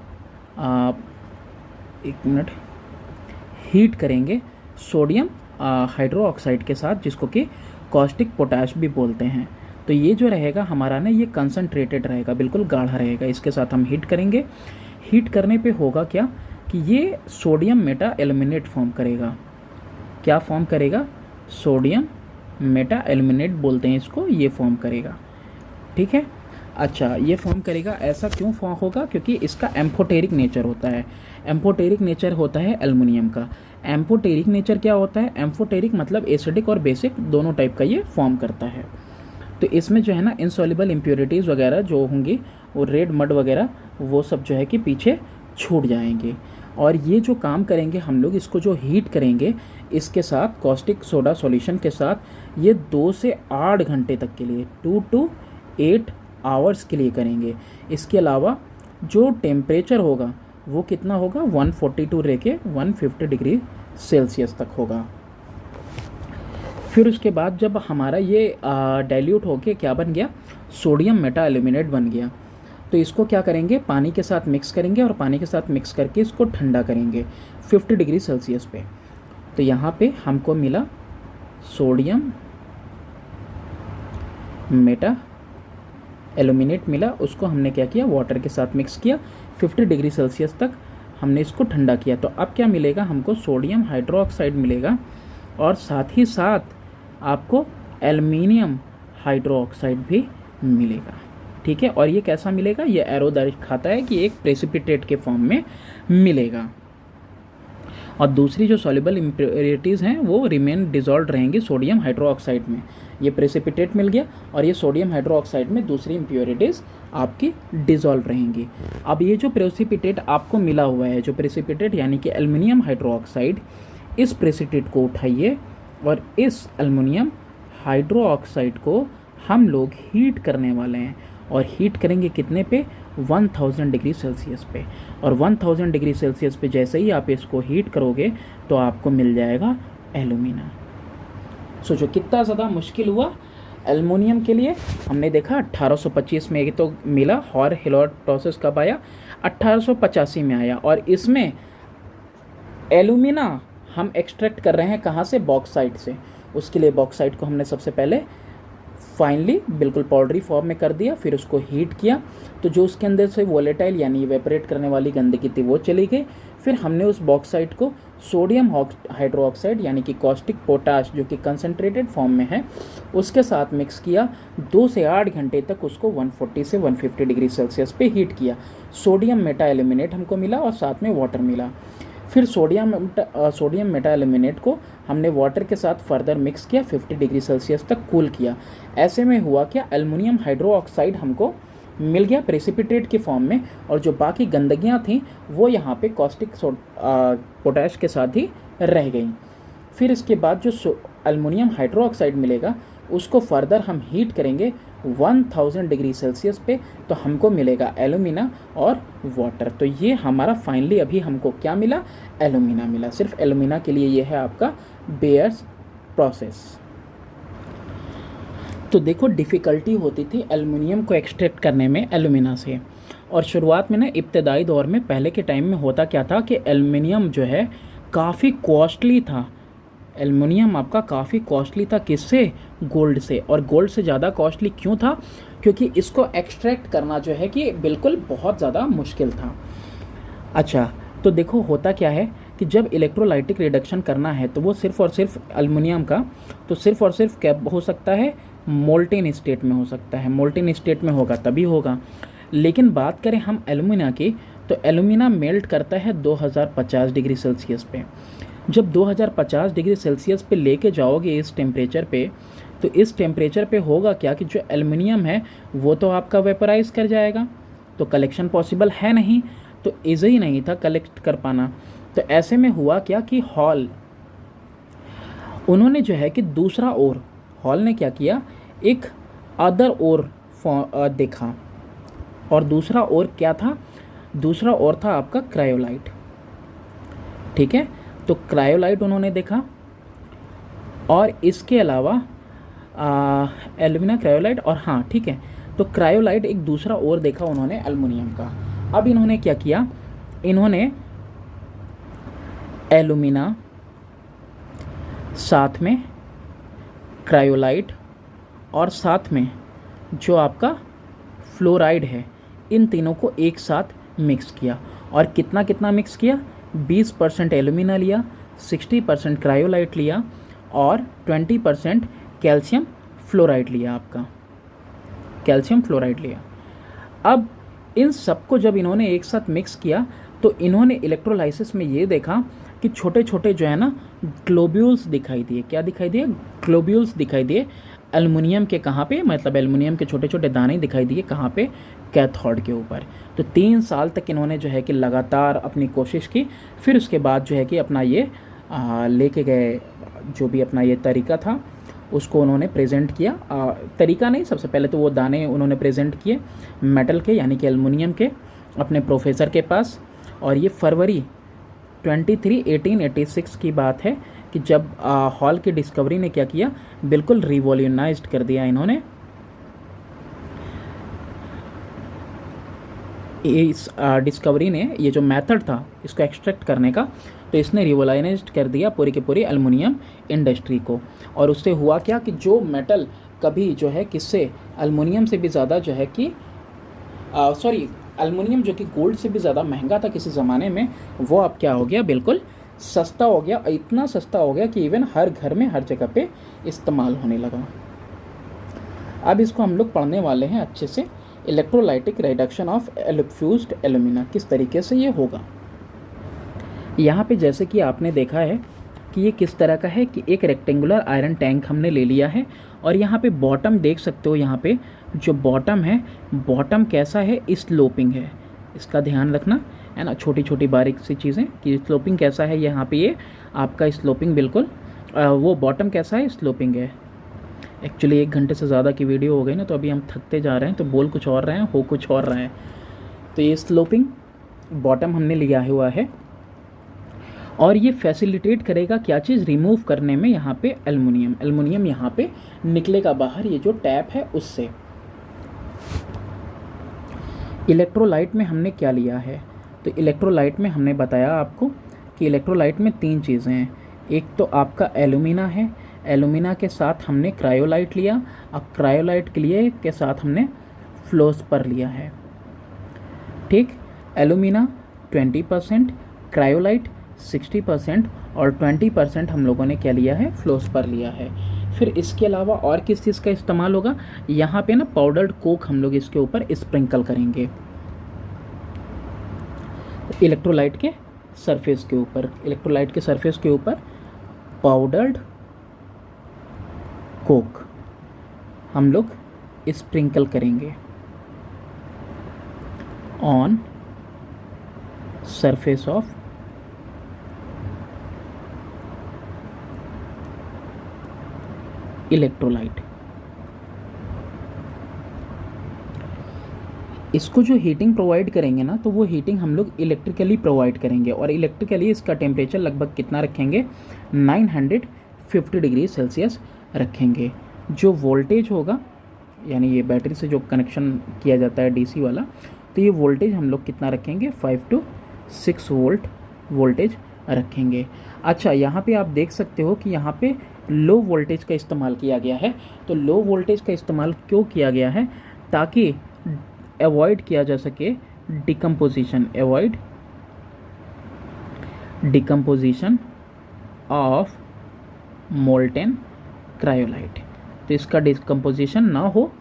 [SPEAKER 1] हीट करेंगे सोडियम हाइड्रोक्साइड के साथ, जिसको कि कॉस्टिक पोटाश भी बोलते हैं। तो ये जो रहेगा हमारा ना, ये कंसनट्रेटेड रहेगा, बिल्कुल गाढ़ा रहेगा। इसके साथ हम हीट करेंगे। हीट करने पे होगा क्या कि ये सोडियम मेटा एल्यूमिनेट फॉर्म करेगा। क्या फॉर्म करेगा? सोडियम मेटा एल्यूमिनेट बोलते हैं इसको, ये फॉर्म करेगा। ठीक है, अच्छा ये फॉर्म करेगा। ऐसा क्यों फॉर्म होगा? क्योंकि इसका एम्फोटेरिक नेचर होता है। एम्फोटेरिक नेचर होता है एल्युमिनियम का। एम्फोटेरिक नेचर क्या होता है? एम्फोटेरिक मतलब एसिडिक और बेसिक दोनों टाइप का ये फॉर्म करता है। तो इसमें जो है ना इनसॉल्युबल इम्प्योरिटीज़ वगैरह जो होंगी, वो रेड मड वगैरह, वो सब जो है कि पीछे छूट जाएंगे। और ये जो काम करेंगे हम लोग, इसको जो हीट करेंगे इसके साथ कॉस्टिक सोडा सॉल्यूशन के साथ, ये 2 से 8 घंटे तक के लिए, 2 to 8 आवर्स के लिए करेंगे। इसके अलावा जो टेम्परेचर होगा वो कितना होगा? 142 रह के 150 डिग्री सेल्सियस तक होगा। फिर उसके बाद जब हमारा ये डाइल्यूट होके क्या बन गया? सोडियम मेटा एल्यूमिनेट बन गया। तो इसको क्या करेंगे? पानी के साथ मिक्स करेंगे और पानी के साथ मिक्स करके इसको ठंडा करेंगे 50 डिग्री सेल्सियस पे। तो यहाँ पे हमको मिला सोडियम मेटा एल्यूमिनेट मिला। उसको हमने क्या किया? वाटर के साथ मिक्स किया, 50 डिग्री सेल्सियस तक हमने इसको ठंडा किया। तो अब क्या मिलेगा हमको? सोडियम हाइड्रोक्साइड मिलेगा और साथ ही साथ आपको एल्युमिनियम हाइड्रोक्साइड भी मिलेगा। ठीक है, और ये कैसा मिलेगा? ये एरो दिखाता है कि एक प्रेसिपिटेट के फॉर्म में मिलेगा। और दूसरी जो सॉल्युबल इम्प्योरिटीज़ हैं वो रिमेन डिजॉल्व रहेंगी सोडियम हाइड्रोक्साइड में। ये प्रेसिपिटेट मिल गया और ये सोडियम हाइड्रोक्साइड में दूसरी इम्प्योरिटीज़ आपकी डिजॉल्व रहेंगी। अब ये जो प्रेसिपिटेट आपको मिला हुआ है, जो प्रेसिपिटेट यानी कि एल्युमिनियम हाइड्रोक्साइड, इस प्रेसिपिटेट को उठाइए और इस एल्युमिनियम हाइड्रोक्साइड को हम लोग हीट करने वाले हैं। और हीट करेंगे कितने पे? 1000 डिग्री सेल्सियस पे। और 1000 डिग्री सेल्सियस पे जैसे ही आप इसको हीट करोगे तो आपको मिल जाएगा एल्यूमिना। सोचो कितना ज़्यादा मुश्किल हुआ एल्युमिनियम के लिए। हमने देखा 1825 में तो मिला। हॉर हेलॉट प्रोसेस कब आया? 1885 में आया। और इसमें एल्यूमिना हम एक्सट्रैक्ट कर रहे हैं कहाँ से? बॉक्साइट से। उसके लिए बॉक्साइट को हमने सबसे पहले फाइनली बिल्कुल पाउडरी फॉर्म में कर दिया, फिर उसको हीट किया तो जो उसके अंदर से वोलेटाइल यानी इवेपोरेट करने वाली गंदगी थी वो चली गई। फिर हमने उस बॉक्साइट को सोडियम हाइड्रोक्साइड यानी कि कॉस्टिक पोटाश जो कि कंसनट्रेटेड फॉर्म में है उसके साथ मिक्स किया। 2 से 8 घंटे तक उसको 140 से 150 डिग्री सेल्सियस पे हीट किया। सोडियम मेटा एल्यूमिनेट हमको मिला और साथ में वाटर मिला। फिर सोडियम मेटा एल्यूमिनेट को हमने वाटर के साथ फर्दर मिक्स किया, 50 डिग्री सेल्सियस तक कूल किया। ऐसे में हुआ क्या? एल्युमिनियम हाइड्रोक्साइड हमको मिल गया प्रेसिपिटेट के फॉर्म में, और जो बाकी गंदगियाँ थीं वो यहाँ पे कॉस्टिक पोटैश के साथ ही रह गई। फिर इसके बाद जो एल्युमिनियम हाइड्रोक्साइड मिलेगा उसको फर्दर हम हीट करेंगे 1000 डिग्री सेल्सियस पे, तो हमको मिलेगा एल्यूमिना और वाटर। तो ये हमारा फाइनली अभी हमको क्या मिला? एल्यूमिना मिला। सिर्फ एल्यूमिना के लिए ये है आपका बेयर्स प्रोसेस। तो देखो डिफ़िकल्टी होती थी एल्युमिनियम को एक्सट्रैक्ट करने में एल्यूमिना से। और शुरुआत में ना इब्तदाई दौर में पहले के टाइम में होता क्या था कि एल्युमिनियम जो है काफ़ी कॉस्टली था। एल्युमिनियम आपका काफ़ी कॉस्टली था। किससे? गोल्ड से। और गोल्ड से ज़्यादा कॉस्टली क्यों था? क्योंकि इसको एक्सट्रैक्ट करना जो है कि बिल्कुल बहुत ज़्यादा मुश्किल था। अच्छा, तो देखो होता क्या है कि जब इलेक्ट्रोलाइटिक रिडक्शन करना है तो वो सिर्फ़ और सिर्फ एल्युमिनियम का तो सिर्फ़ और सिर्फ क्या हो सकता है? मोल्टेन स्टेट में हो सकता है। मोल्टेन स्टेट में होगा तभी होगा। लेकिन बात करें हम एल्युमिना की, तो एल्युमिना मेल्ट करता है 2050 डिग्री सेल्सियस पे। जब 2050 डिग्री सेल्सियस पे लेके जाओगे इस टेम्परेचर पे, तो इस टेम्परेचर पे होगा क्या कि जो एल्युमिनियम है वो तो आपका वेपराइज कर जाएगा, तो कलेक्शन पॉसिबल है नहीं, तो ईजी नहीं था कलेक्ट कर पाना। तो ऐसे में हुआ क्या कि हॉल उन्होंने जो है कि दूसरा ओर, हॉल ने क्या किया? एक अदर ओर देखा। और दूसरा ओर क्या था? दूसरा ओर था आपका क्रायोलाइट। ठीक है, तो क्रायोलाइट उन्होंने देखा। और इसके अलावा एल्युमिना, क्रायोलाइट और हाँ ठीक है, तो क्रायोलाइट एक दूसरा ओर देखा उन्होंने एल्युमिनियम का। अब इन्होंने क्या किया? इन्होंने एल्युमिना साथ में क्रायोलाइट और साथ में जो आपका फ्लोराइड है, इन तीनों को एक साथ मिक्स किया। और कितना कितना मिक्स किया? 20% एल्यूमिना लिया, 60% क्रायोलाइट लिया और 20% कैल्शियम फ्लोराइड लिया, आपका कैल्शियम फ्लोराइड लिया। अब इन सबको जब इन्होंने एक साथ मिक्स किया तो इन्होंने इलेक्ट्रोलाइसिस में ये देखा कि छोटे छोटे जो है ना ग्लोब्यूल्स दिखाई दिए। क्या दिखाई दिए? ग्लोब्यूल्स दिखाई दिए। एल्युमिनियम के कहाँ पे? मतलब एल्युमिनियम के छोटे छोटे दाने दिखाई दिए कहाँ पे? कैथोड के ऊपर। तो 3 साल तक इन्होंने जो है कि लगातार अपनी कोशिश की। फिर उसके बाद जो है कि अपना ये लेके गए, जो भी अपना ये तरीका था उसको उन्होंने प्रेजेंट किया। तरीका नहीं, सबसे पहले तो वो दाने उन्होंने प्रेजेंट किए मेटल के यानी कि एल्युमिनियम के अपने प्रोफेसर के पास। और ये फरवरी 23, 1886 की बात है कि जब हॉल की डिस्कवरी ने क्या किया, बिल्कुल रिवॉल्यूनाइज्ड कर दिया इन्होंने इस डिस्कवरी ने। ये जो मेथड था इसको एक्सट्रैक्ट करने का, तो इसने रिवॉल्यूनाइज्ड कर दिया पूरी की पूरी एल्युमिनियम इंडस्ट्री को। और उससे हुआ क्या कि जो मेटल कभी जो है किससे एल्युमिनियम से भी ज़्यादा जो है कि एल्युमिनियम जो कि गोल्ड से भी ज़्यादा महंगा था किसी ज़माने में, वो अब क्या हो गया? बिल्कुल सस्ता हो गया। इतना सस्ता हो गया कि इवन हर घर में हर जगह पे इस्तेमाल होने लगा। अब इसको हम लोग पढ़ने वाले हैं अच्छे से, electrolytic reduction of fused alumina, किस तरीके से ये होगा। यहाँ पे जैसे कि आपने देखा है कि ये किस तरह का है कि एक रेक्टेंगुलर आयरन टैंक हमने ले लिया है और यहाँ पे बॉटम देख सकते हो। यहाँ पे जो बॉटम है, बॉटम कैसा है? स्लोपिंग है। इसका ध्यान रखना है ना, छोटी छोटी बारीक सी चीज़ें कि स्लोपिंग कैसा है। यहाँ पे ये आपका स्लोपिंग बिल्कुल वो बॉटम कैसा है? स्लोपिंग है। एक्चुअली 1 घंटे से ज़्यादा की वीडियो हो गई ना, तो अभी हम थकते जा रहे हैं, तो बोल कुछ और रहे हैं, हो कुछ और रहा है। तो ये स्लोपिंग बॉटम हमने लिया हुआ है और ये फैसिलिटेट करेगा क्या चीज़? रिमूव करने में यहाँ पे एल्युमिनियम यहाँ पे निकलेगा बाहर, ये जो टैप है उससे। इलेक्ट्रोलाइट में हमने क्या लिया है? तो इलेक्ट्रोलाइट में हमने बताया आपको कि इलेक्ट्रोलाइट में 3 चीज़ें हैं। एक तो आपका एल्यूमिना है, एल्यूमिना के साथ हमने क्रायोलाइट लिया। अब क्रायोलाइट के लिए के साथ हमने फ्लोस्पर लिया है। ठीक, एल्यूमिना 20%, क्रायोलाइट 60% और 20% हम लोगों ने क्या लिया है? फ्लोस्पर लिया है। फिर इसके अलावा और किस चीज़ का इस्तेमाल होगा? यहाँ पे ना पाउडर्ड कोक हम लोग इसके ऊपर स्प्रिंकल करेंगे इलेक्ट्रोलाइट के सरफेस के ऊपर। इलेक्ट्रोलाइट के सरफेस के ऊपर पाउडर्ड कोक हम लोग स्प्रिंकल करेंगे ऑन सरफेस ऑफ इलेक्ट्रोलाइट। इसको जो हीटिंग प्रोवाइड करेंगे ना, तो वो हीटिंग हम लोग इलेक्ट्रिकली प्रोवाइड करेंगे। और इलेक्ट्रिकली इसका टेम्परेचर लगभग कितना रखेंगे? 950 डिग्री सेल्सियस रखेंगे। जो वोल्टेज होगा, यानी ये बैटरी से जो कनेक्शन किया जाता है डीसी वाला, तो ये वोल्टेज हम लोग कितना रखेंगे? 5 to 6 वोल्ट वोल्टेज रखेंगे। अच्छा, यहाँ पे आप देख सकते हो कि यहाँ पे लो वोल्टेज का इस्तेमाल किया गया है। तो लो वोल्टेज का इस्तेमाल क्यों किया गया है? ताकि अवॉइड किया जा सके decomposition, avoid decomposition of molten cryolite. तो इसका डिकम्पोजिशन ना हो,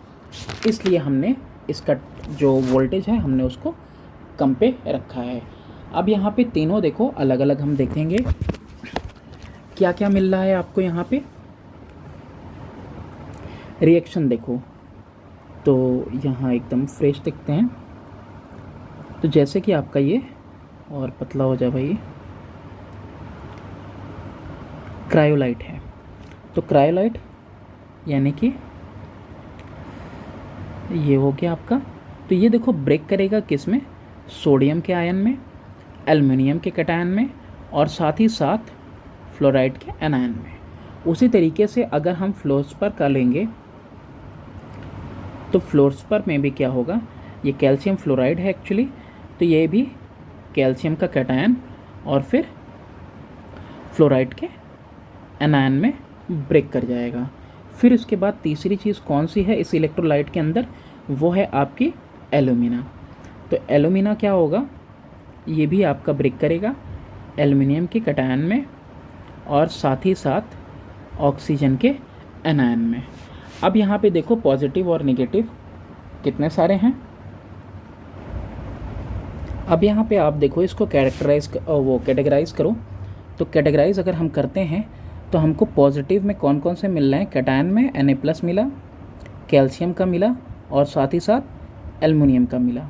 [SPEAKER 1] इसलिए हमने इसका जो वोल्टेज है हमने उसको कम पे रखा है। अब यहाँ पे तीनों देखो अलग अलग हम देखेंगे क्या क्या मिल रहा है आपको। यहाँ पे रिएक्शन देखो, तो यहाँ एकदम फ्रेश दिखते हैं। तो जैसे कि आपका ये और पतला हो जाए भाई, क्रायोलाइट है। तो क्रायोलाइट यानी कि ये हो गया आपका। तो ये देखो ब्रेक करेगा किस में? सोडियम के आयन में, एल्युमिनियम के कैटायन में और साथ ही साथ फ्लोराइड के एनायन में। उसी तरीके से अगर हम फ्लोस्पर का लेंगे तो फ्लोस्पर में भी क्या होगा? ये कैल्शियम फ्लोराइड है एक्चुअली, तो ये भी कैल्शियम का कैटायन और फिर फ्लोराइड के एनायन में ब्रेक कर जाएगा। फिर उसके बाद तीसरी चीज़ कौन सी है इस इलेक्ट्रोलाइट के अंदर? वो है आपकी एल्यूमिना। तो एल्यूमिना क्या होगा? ये भी आपका ब्रेक करेगा एल्युमिनियम के कैटायन में और साथ ही साथ ऑक्सीजन के एनायन में। अब यहाँ पे देखो पॉजिटिव और नेगेटिव कितने सारे हैं। अब यहाँ पे आप देखो इसको कैटेगराइज करो। तो कैटेगराइज अगर हम करते हैं तो हमको पॉजिटिव में कौन कौन से मिल रहे हैं, कैटायन में Na+ मिला, कैल्शियम का मिला और साथ ही साथ एल्युमिनियम का मिला।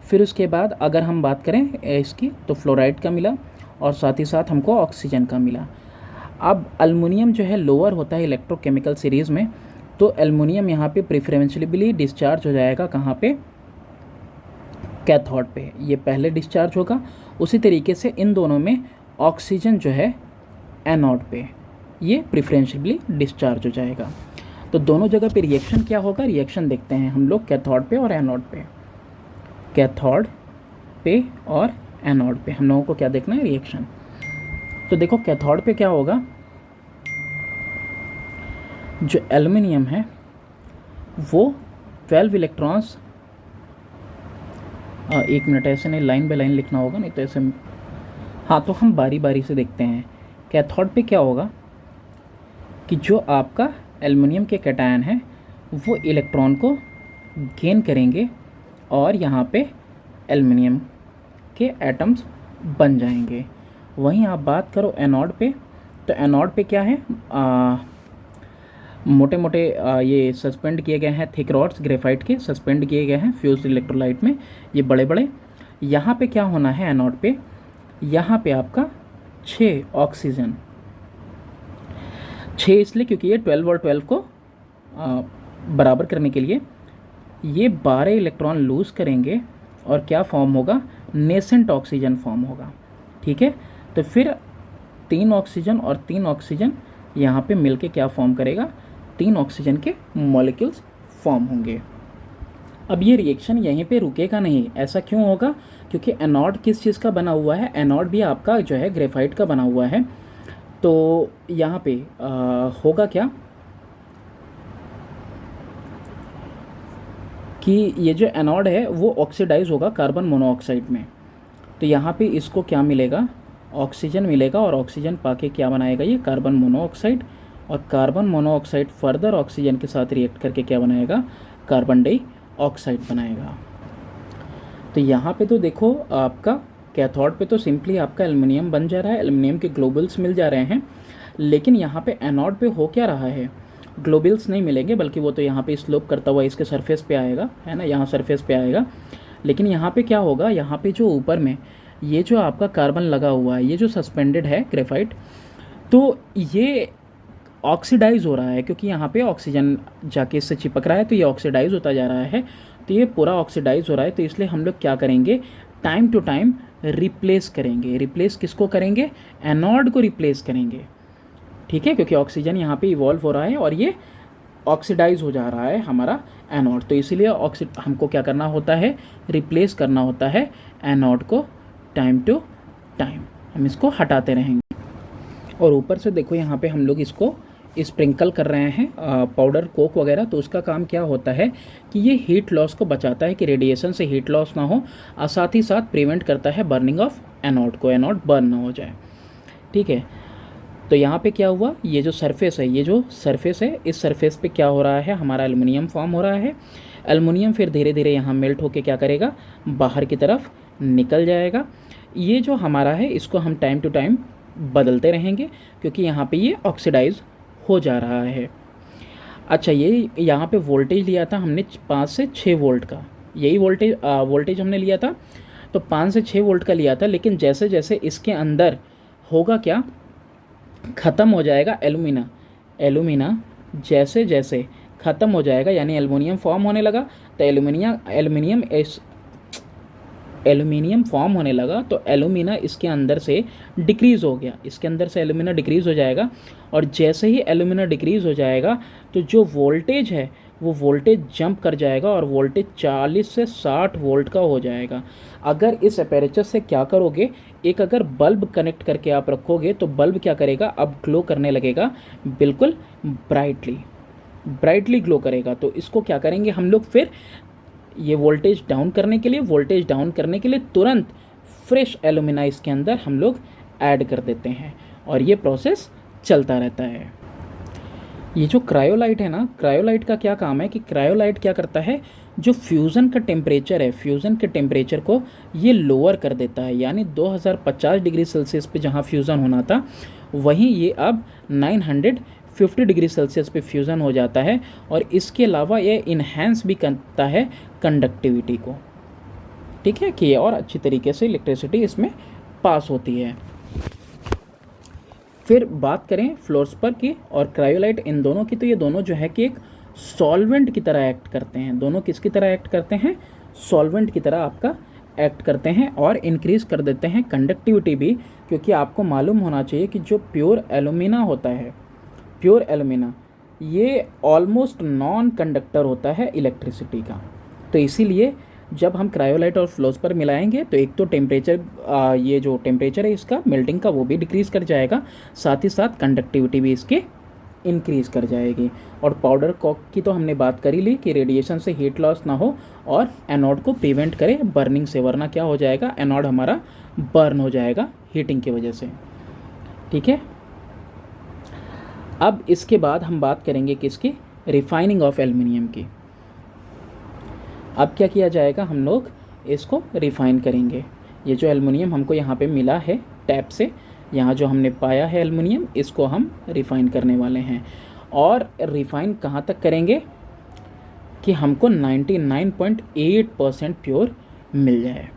[SPEAKER 1] फिर उसके बाद अगर हम बात करें इसकी तो फ्लोराइड का मिला और साथ ही साथ हमको ऑक्सीजन का मिला। अब एल्युमिनियम जो है लोअर होता है इलेक्ट्रोकेमिकल सीरीज़ में, तो एल्युमिनियम यहाँ पे प्रेफरेंशियली डिस्चार्ज हो जाएगा कहाँ पे, कैथोड पे, ये पहले डिस्चार्ज होगा। उसी तरीके से इन दोनों में ऑक्सीजन जो है एनोड पे, ये प्रेफरेंशियली डिस्चार्ज हो जाएगा। तो दोनों जगह पे रिएक्शन क्या होगा, रिएक्शन देखते हैं हम लोग कैथोड पे और एनोड पे। कैथोड पे और एनोड पे हम लोगों को क्या देखना है, रिएक्शन। तो देखो कैथोड पे क्या होगा, जो एल्युमिनियम है वो 12 इलेक्ट्रॉन्स, एक मिनट, ऐसे नहीं लाइन बाय लाइन लिखना होगा, नहीं तो ऐसे, हाँ तो हम बारी बारी से देखते हैं। कैथोड पे क्या होगा कि जो आपका एल्युमिनियम के कैटायन है वो इलेक्ट्रॉन को गेन करेंगे और यहाँ पे एल्युमिनियम के एटम्स बन जाएंगे। वहीं आप बात करो एनोड पे, तो एनोड पे क्या है, मोटे मोटे ये सस्पेंड किए गए हैं थिक रॉड्स ग्रेफाइट के, सस्पेंड किए गए हैं फ्यूज्ड इलेक्ट्रोलाइट में, ये बड़े बड़े। यहाँ पे क्या होना है एनोड पे, यहाँ पे आपका 6 ऑक्सीजन, 6 इसलिए क्योंकि ये 12 और 12 को बराबर करने के लिए ये 12 इलेक्ट्रॉन लूज़ करेंगे और क्या फॉर्म होगा, नेसेंट ऑक्सीजन फॉर्म होगा। ठीक है, तो फिर 3 ऑक्सीजन और 3 ऑक्सीजन यहाँ पे मिलके क्या फॉर्म करेगा, 3 ऑक्सीजन के मॉलिक्यूल्स फॉर्म होंगे। अब ये रिएक्शन यहीं पे रुकेगा नहीं, ऐसा क्यों होगा, क्योंकि एनोड किस चीज़ का बना हुआ है, एनोड भी आपका जो है ग्रेफाइट का बना हुआ है। तो यहाँ पे होगा क्या कि ये जो एनोड है वो ऑक्सीडाइज होगा कार्बन मोनोऑक्साइड में। तो यहाँ पे इसको क्या मिलेगा, ऑक्सीजन मिलेगा और ऑक्सीजन पाके क्या बनाएगा, ये कार्बन मोनोऑक्साइड, और कार्बन मोनोऑक्साइड फर्दर ऑक्सीजन के साथ रिएक्ट करके क्या बनाएगा, कार्बन डाइऑक्साइड बनाएगा। तो यहाँ पे तो देखो आपका कैथोड पे तो सिंपली आपका एल्युमिनियम बन जा रहा है, एल्युमिनियम के ग्लोबल्स मिल जा रहे हैं। लेकिन यहाँ पे एनोड पे हो क्या रहा है, ग्लोबल्स नहीं मिलेंगे, बल्कि वो तो यहाँ पे स्लोप करता हुआ इसके सरफेस पे आएगा, है ना, यहाँ सरफेस पे आएगा। लेकिन यहाँ पे क्या होगा, यहाँ पे जो ऊपर में ये जो आपका कार्बन लगा हुआ है, ये जो सस्पेंडेड है ग्रेफाइट, तो ये ऑक्सीडाइज हो रहा है, क्योंकि यहाँ पे ऑक्सीजन जाके इससे चिपक रहा है, तो ये ऑक्सीडाइज होता जा रहा है। तो ये पूरा ऑक्सीडाइज हो रहा है, तो इसलिए हम लोग क्या करेंगे, टाइम टू टाइम रिप्लेस करेंगे। रिप्लेस किसको करेंगे, एनोड को रिप्लेस करेंगे। ठीक है, क्योंकि ऑक्सीजन यहाँ पे इवॉल्व हो रहा है और ये ऑक्सीडाइज हो जा रहा है हमारा एनोड, तो इसीलिए हमको क्या करना होता है, रिप्लेस करना होता है एनोड को टाइम टू टाइम, हम इसको हटाते रहेंगे। और ऊपर से देखो यहाँ पे हम लोग इसको स्प्रिंकल कर रहे हैं पाउडर कोक वगैरह, तो उसका काम क्या होता है कि ये हीट लॉस को बचाता है, कि रेडिएशन से हीट लॉस ना हो, और साथ ही साथ प्रिवेंट करता है बर्निंग ऑफ एनोड को, एनोड बर्न ना हो जाए। ठीक है, तो यहाँ पे क्या हुआ, ये जो सरफेस है, ये जो सरफेस है, इस सरफेस पे क्या हो रहा है, हमारा एल्युमिनियम फॉर्म हो रहा है। एल्युमिनियम फिर धीरे धीरे यहाँ मेल्ट होके क्या करेगा, बाहर की तरफ निकल जाएगा। ये जो हमारा है इसको हम टाइम टू टाइम बदलते रहेंगे, क्योंकि यहाँ पे ये ऑक्सीडाइज हो जा रहा है। अच्छा, ये यहाँ पे वोल्टेज लिया था हमने 5 से 6 वोल्ट का, यही वोल्टेज हमने लिया था, तो 5 से 6 वोल्ट का लिया था। लेकिन जैसे जैसे इसके अंदर होगा क्या, ख़त्म हो जाएगा एल्यूमिना जैसे जैसे ख़त्म हो जाएगा, यानी एल्युमिनियम फॉर्म होने लगा, तो एल्युमिनियम फॉर्म होने लगा, तो एल्यूमिना इसके अंदर से डिक्रीज़ हो गया, इसके अंदर से एल्यूमिना डिक्रीज़ हो जाएगा। और जैसे ही एल्यूमिना डिक्रीज़ हो जाएगा तो जो वोल्टेज है वो वोल्टेज जंप कर जाएगा और वोल्टेज 40 से 60 वोल्ट का हो जाएगा। अगर इस अपेरेचर से क्या करोगे, एक अगर बल्ब कनेक्ट करके आप रखोगे तो बल्ब क्या करेगा, अब ग्लो करने लगेगा, बिल्कुल ब्राइटली ग्लो करेगा। तो इसको क्या करेंगे हम लोग, फिर ये वोल्टेज डाउन करने के लिए तुरंत फ्रेश एल्यूमिना इसके अंदर हम लोग ऐड कर देते हैं और ये प्रोसेस चलता रहता है। ये जो क्रायोलाइट है ना, क्रायोलाइट का क्या काम है कि क्रायोलाइट क्या करता है, जो फ्यूज़न का टेम्परेचर है, फ्यूज़न के टेम्परेचर को ये लोअर कर देता है। यानी 2050 डिग्री सेल्सियस पे जहाँ फ्यूज़न होना था वहीं ये अब 950 डिग्री सेल्सियस पे फ्यूज़न हो जाता है। और इसके अलावा ये इन्हेंस भी करता है कंडक्टिविटी को, ठीक है, कि और अच्छी तरीके से इलेक्ट्रिसिटी इसमें पास होती है। फिर बात करें फ्लोर्सपर की और क्रायोलाइट, इन दोनों की, तो ये दोनों जो है कि एक सॉल्वेंट की तरह एक्ट करते हैं। दोनों किसकी तरह एक्ट करते हैं? सॉल्वेंट की तरह आपका एक्ट करते हैं और इंक्रीज़ कर देते हैं कंडक्टिविटी भी, क्योंकि आपको मालूम होना चाहिए कि जो प्योर एलुमिना होता है, प्योर एलुमिना ये ऑलमोस्ट नॉन कंडक्टर होता है इलेक्ट्रिसिटी का। तो इसीलिए जब हम क्रायोलाइट और फ्लोर्सपर मिलाएंगे तो एक तो टेम्परेचर, ये जो टेम्परेचर है इसका मेल्टिंग का वो भी डिक्रीज़ कर जाएगा, साथ ही साथ कंडक्टिविटी भी इसकी इंक्रीज़ कर जाएगी। और पाउडर कॉक की तो हमने बात कर ही ली कि रेडिएशन से हीट लॉस ना हो और एनोड को प्रिवेंट करे बर्निंग से, वरना क्या हो जाएगा, एनोड हमारा बर्न हो जाएगा हीटिंग की वजह से, ठीक है। अब इसके बाद हम बात करेंगे किसकी? रिफाइनिंग ऑफ एल्युमिनियम की। अब क्या किया जाएगा, हम लोग इसको रिफ़ाइन करेंगे। ये जो एल्युमिनियम हमको यहाँ पे मिला है टैप से, यहाँ जो हमने पाया है एल्युमिनियम, इसको हम रिफ़ाइन करने वाले हैं। और रिफ़ाइन कहाँ तक करेंगे कि हमको 99.8% प्योर मिल जाए।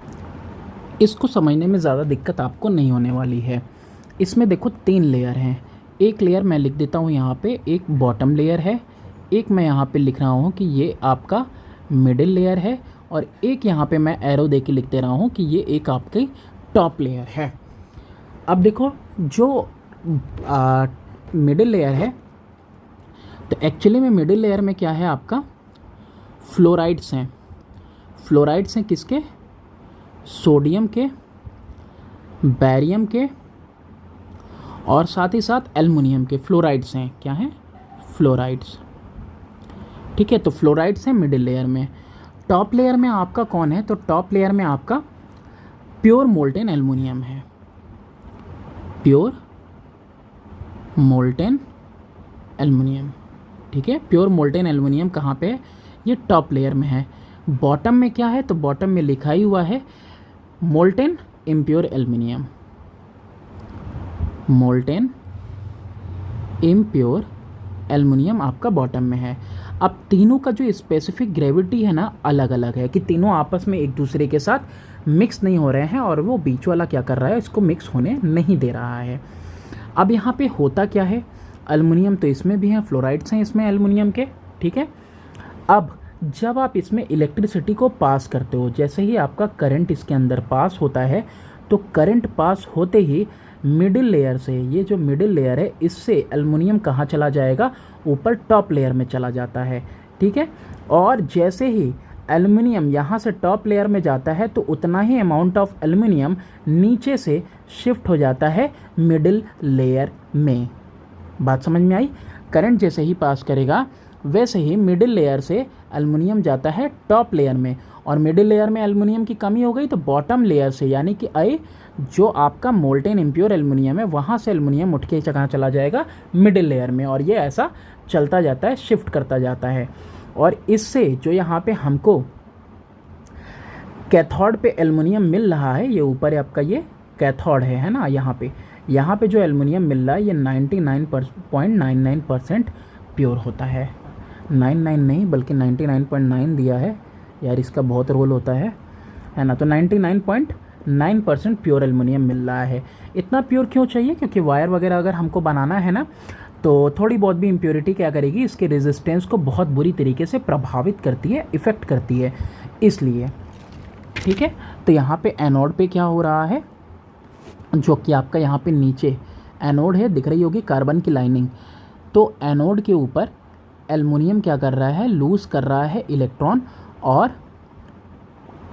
[SPEAKER 1] इसको समझने में ज़्यादा दिक्कत आपको नहीं होने वाली है। इसमें देखो 3 लेयर हैं। एक लेयर मैं लिख देता हूँ यहाँ पे, एक बॉटम लेयर है, एक मैं यहाँ पे लिख रहा हूँ कि ये आपका मिडिल लेयर है, और एक यहाँ पे मैं एरो दे के लिख दे रहा हूँ कि ये एक आपकी टॉप लेयर है। अब देखो जो मिडिल लेयर है, तो एक्चुअली में मिडिल लेयर में क्या है आपका, फ्लोराइड्स हैं। फ्लोराइड्स हैं किसके? सोडियम के, बैरियम के और साथ ही साथ एल्युमिनियम के फ्लोराइड्स हैं। क्या हैं? फ्लोराइड्स, ठीक है। तो फ्लोराइड्स हैं मिडिल लेयर में। टॉप लेयर में आपका कौन है? तो टॉप लेयर में आपका प्योर मोल्टेन एल्युमिनियम है। प्योर मोल्टेन एल्युमिनियम, ठीक है। प्योर मोल्टेन एल्युमिनियम कहाँ पे है? ये टॉप लेयर में है। बॉटम में क्या है? तो बॉटम में लिखा ही हुआ है molten impure aluminium. Molten impure aluminium आपका बॉटम में है। अब तीनों का जो स्पेसिफिक ग्रेविटी है ना, अलग अलग है, कि तीनों आपस में एक दूसरे के साथ मिक्स नहीं हो रहे हैं, और वो बीच वाला क्या कर रहा है, इसको मिक्स होने नहीं दे रहा है। अब यहाँ पे होता क्या है, एल्युमिनियम तो इसमें भी है, फ्लोराइड्स हैं इसमें एल्युमिनियम के, ठीक है। अब जब आप इसमें इलेक्ट्रिसिटी को पास करते हो, जैसे ही आपका करंट इसके अंदर पास होता है, तो करंट पास होते ही मिडिल लेयर से, ये जो मिडिल लेयर है, इससे एल्युमिनियम कहाँ चला जाएगा? ऊपर टॉप लेयर में चला जाता है, ठीक है। और जैसे ही एल्युमिनियम यहाँ से टॉप लेयर में जाता है, तो उतना ही अमाउंट ऑफ एल्युमिनियम नीचे से शिफ्ट हो जाता है मिडिल लेयर में। बात समझ में आई? करंट जैसे ही पास करेगा, वैसे ही मिडिल लेयर से एल्युमिनियम जाता है टॉप लेयर में, और मिडिल लेयर में एल्युमिनियम की कमी हो गई तो बॉटम लेयर से, यानी कि जो आपका मोल्टेन इम्प्योर एल्युमिनियम है, वहाँ से एल्युमिनियम उठ के कहाँ चला जाएगा? मिडिल लेयर में। और ये ऐसा चलता जाता है, शिफ्ट करता जाता है। और इससे जो यहाँ पे हमको कैथोड पे एल्युमिनियम मिल रहा है, ये ऊपर आपका ये कैथोड है ना, यहाँ पे जो एल्युमिनियम मिल रहा है, ये 99.99% प्योर होता है। 99 नहीं बल्कि 99.9 दिया है यार, इसका बहुत रोल होता है ना। तो 99.9% प्योर एल्युमिनियम मिल रहा है। इतना प्योर क्यों चाहिए? क्योंकि वायर वगैरह अगर हमको बनाना है ना, तो थोड़ी बहुत भी इम्प्योरिटी क्या करेगी, इसके रेजिस्टेंस को बहुत बुरी तरीके से प्रभावित करती है, इफ़ेक्ट करती है, इसलिए, ठीक है। तो यहाँ पे एनोड पे क्या हो रहा है, जो कि आपका यहाँ पे नीचे एनोड है, दिख रही होगी कार्बन की लाइनिंग। तो एनोड के ऊपर एल्युमिनियम क्या कर रहा है? लूज़ कर रहा है इलेक्ट्रॉन और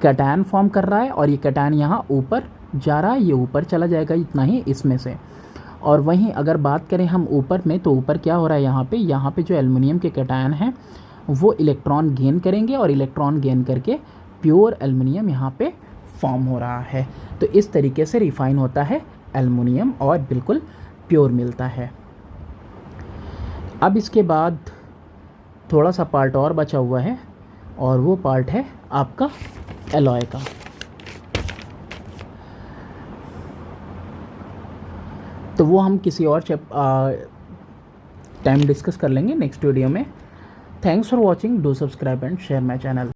[SPEAKER 1] कैटायन फॉर्म कर रहा है, और ये कैटायन यहाँ ऊपर जा रहा है, ये ऊपर चला जाएगा इतना ही इसमें से। और वहीं अगर बात करें हम ऊपर में, तो ऊपर क्या हो रहा है, यहाँ पे जो एल्युमिनियम के कैटायन हैं वो इलेक्ट्रॉन गेन करेंगे, और इलेक्ट्रॉन गेन करके प्योर एल्युमिनियम यहाँ पे फॉर्म हो रहा है। तो इस तरीके से रिफ़ाइन होता है एल्युमिनियम और बिल्कुल प्योर मिलता है। अब इसके बाद थोड़ा सा पार्ट और बचा हुआ है और वो पार्ट है आपका एलॉय का। तो वो हम किसी और टाइम डिस्कस कर लेंगे नेक्स्ट वीडियो में। Thanks for watching, do subscribe and share my channel.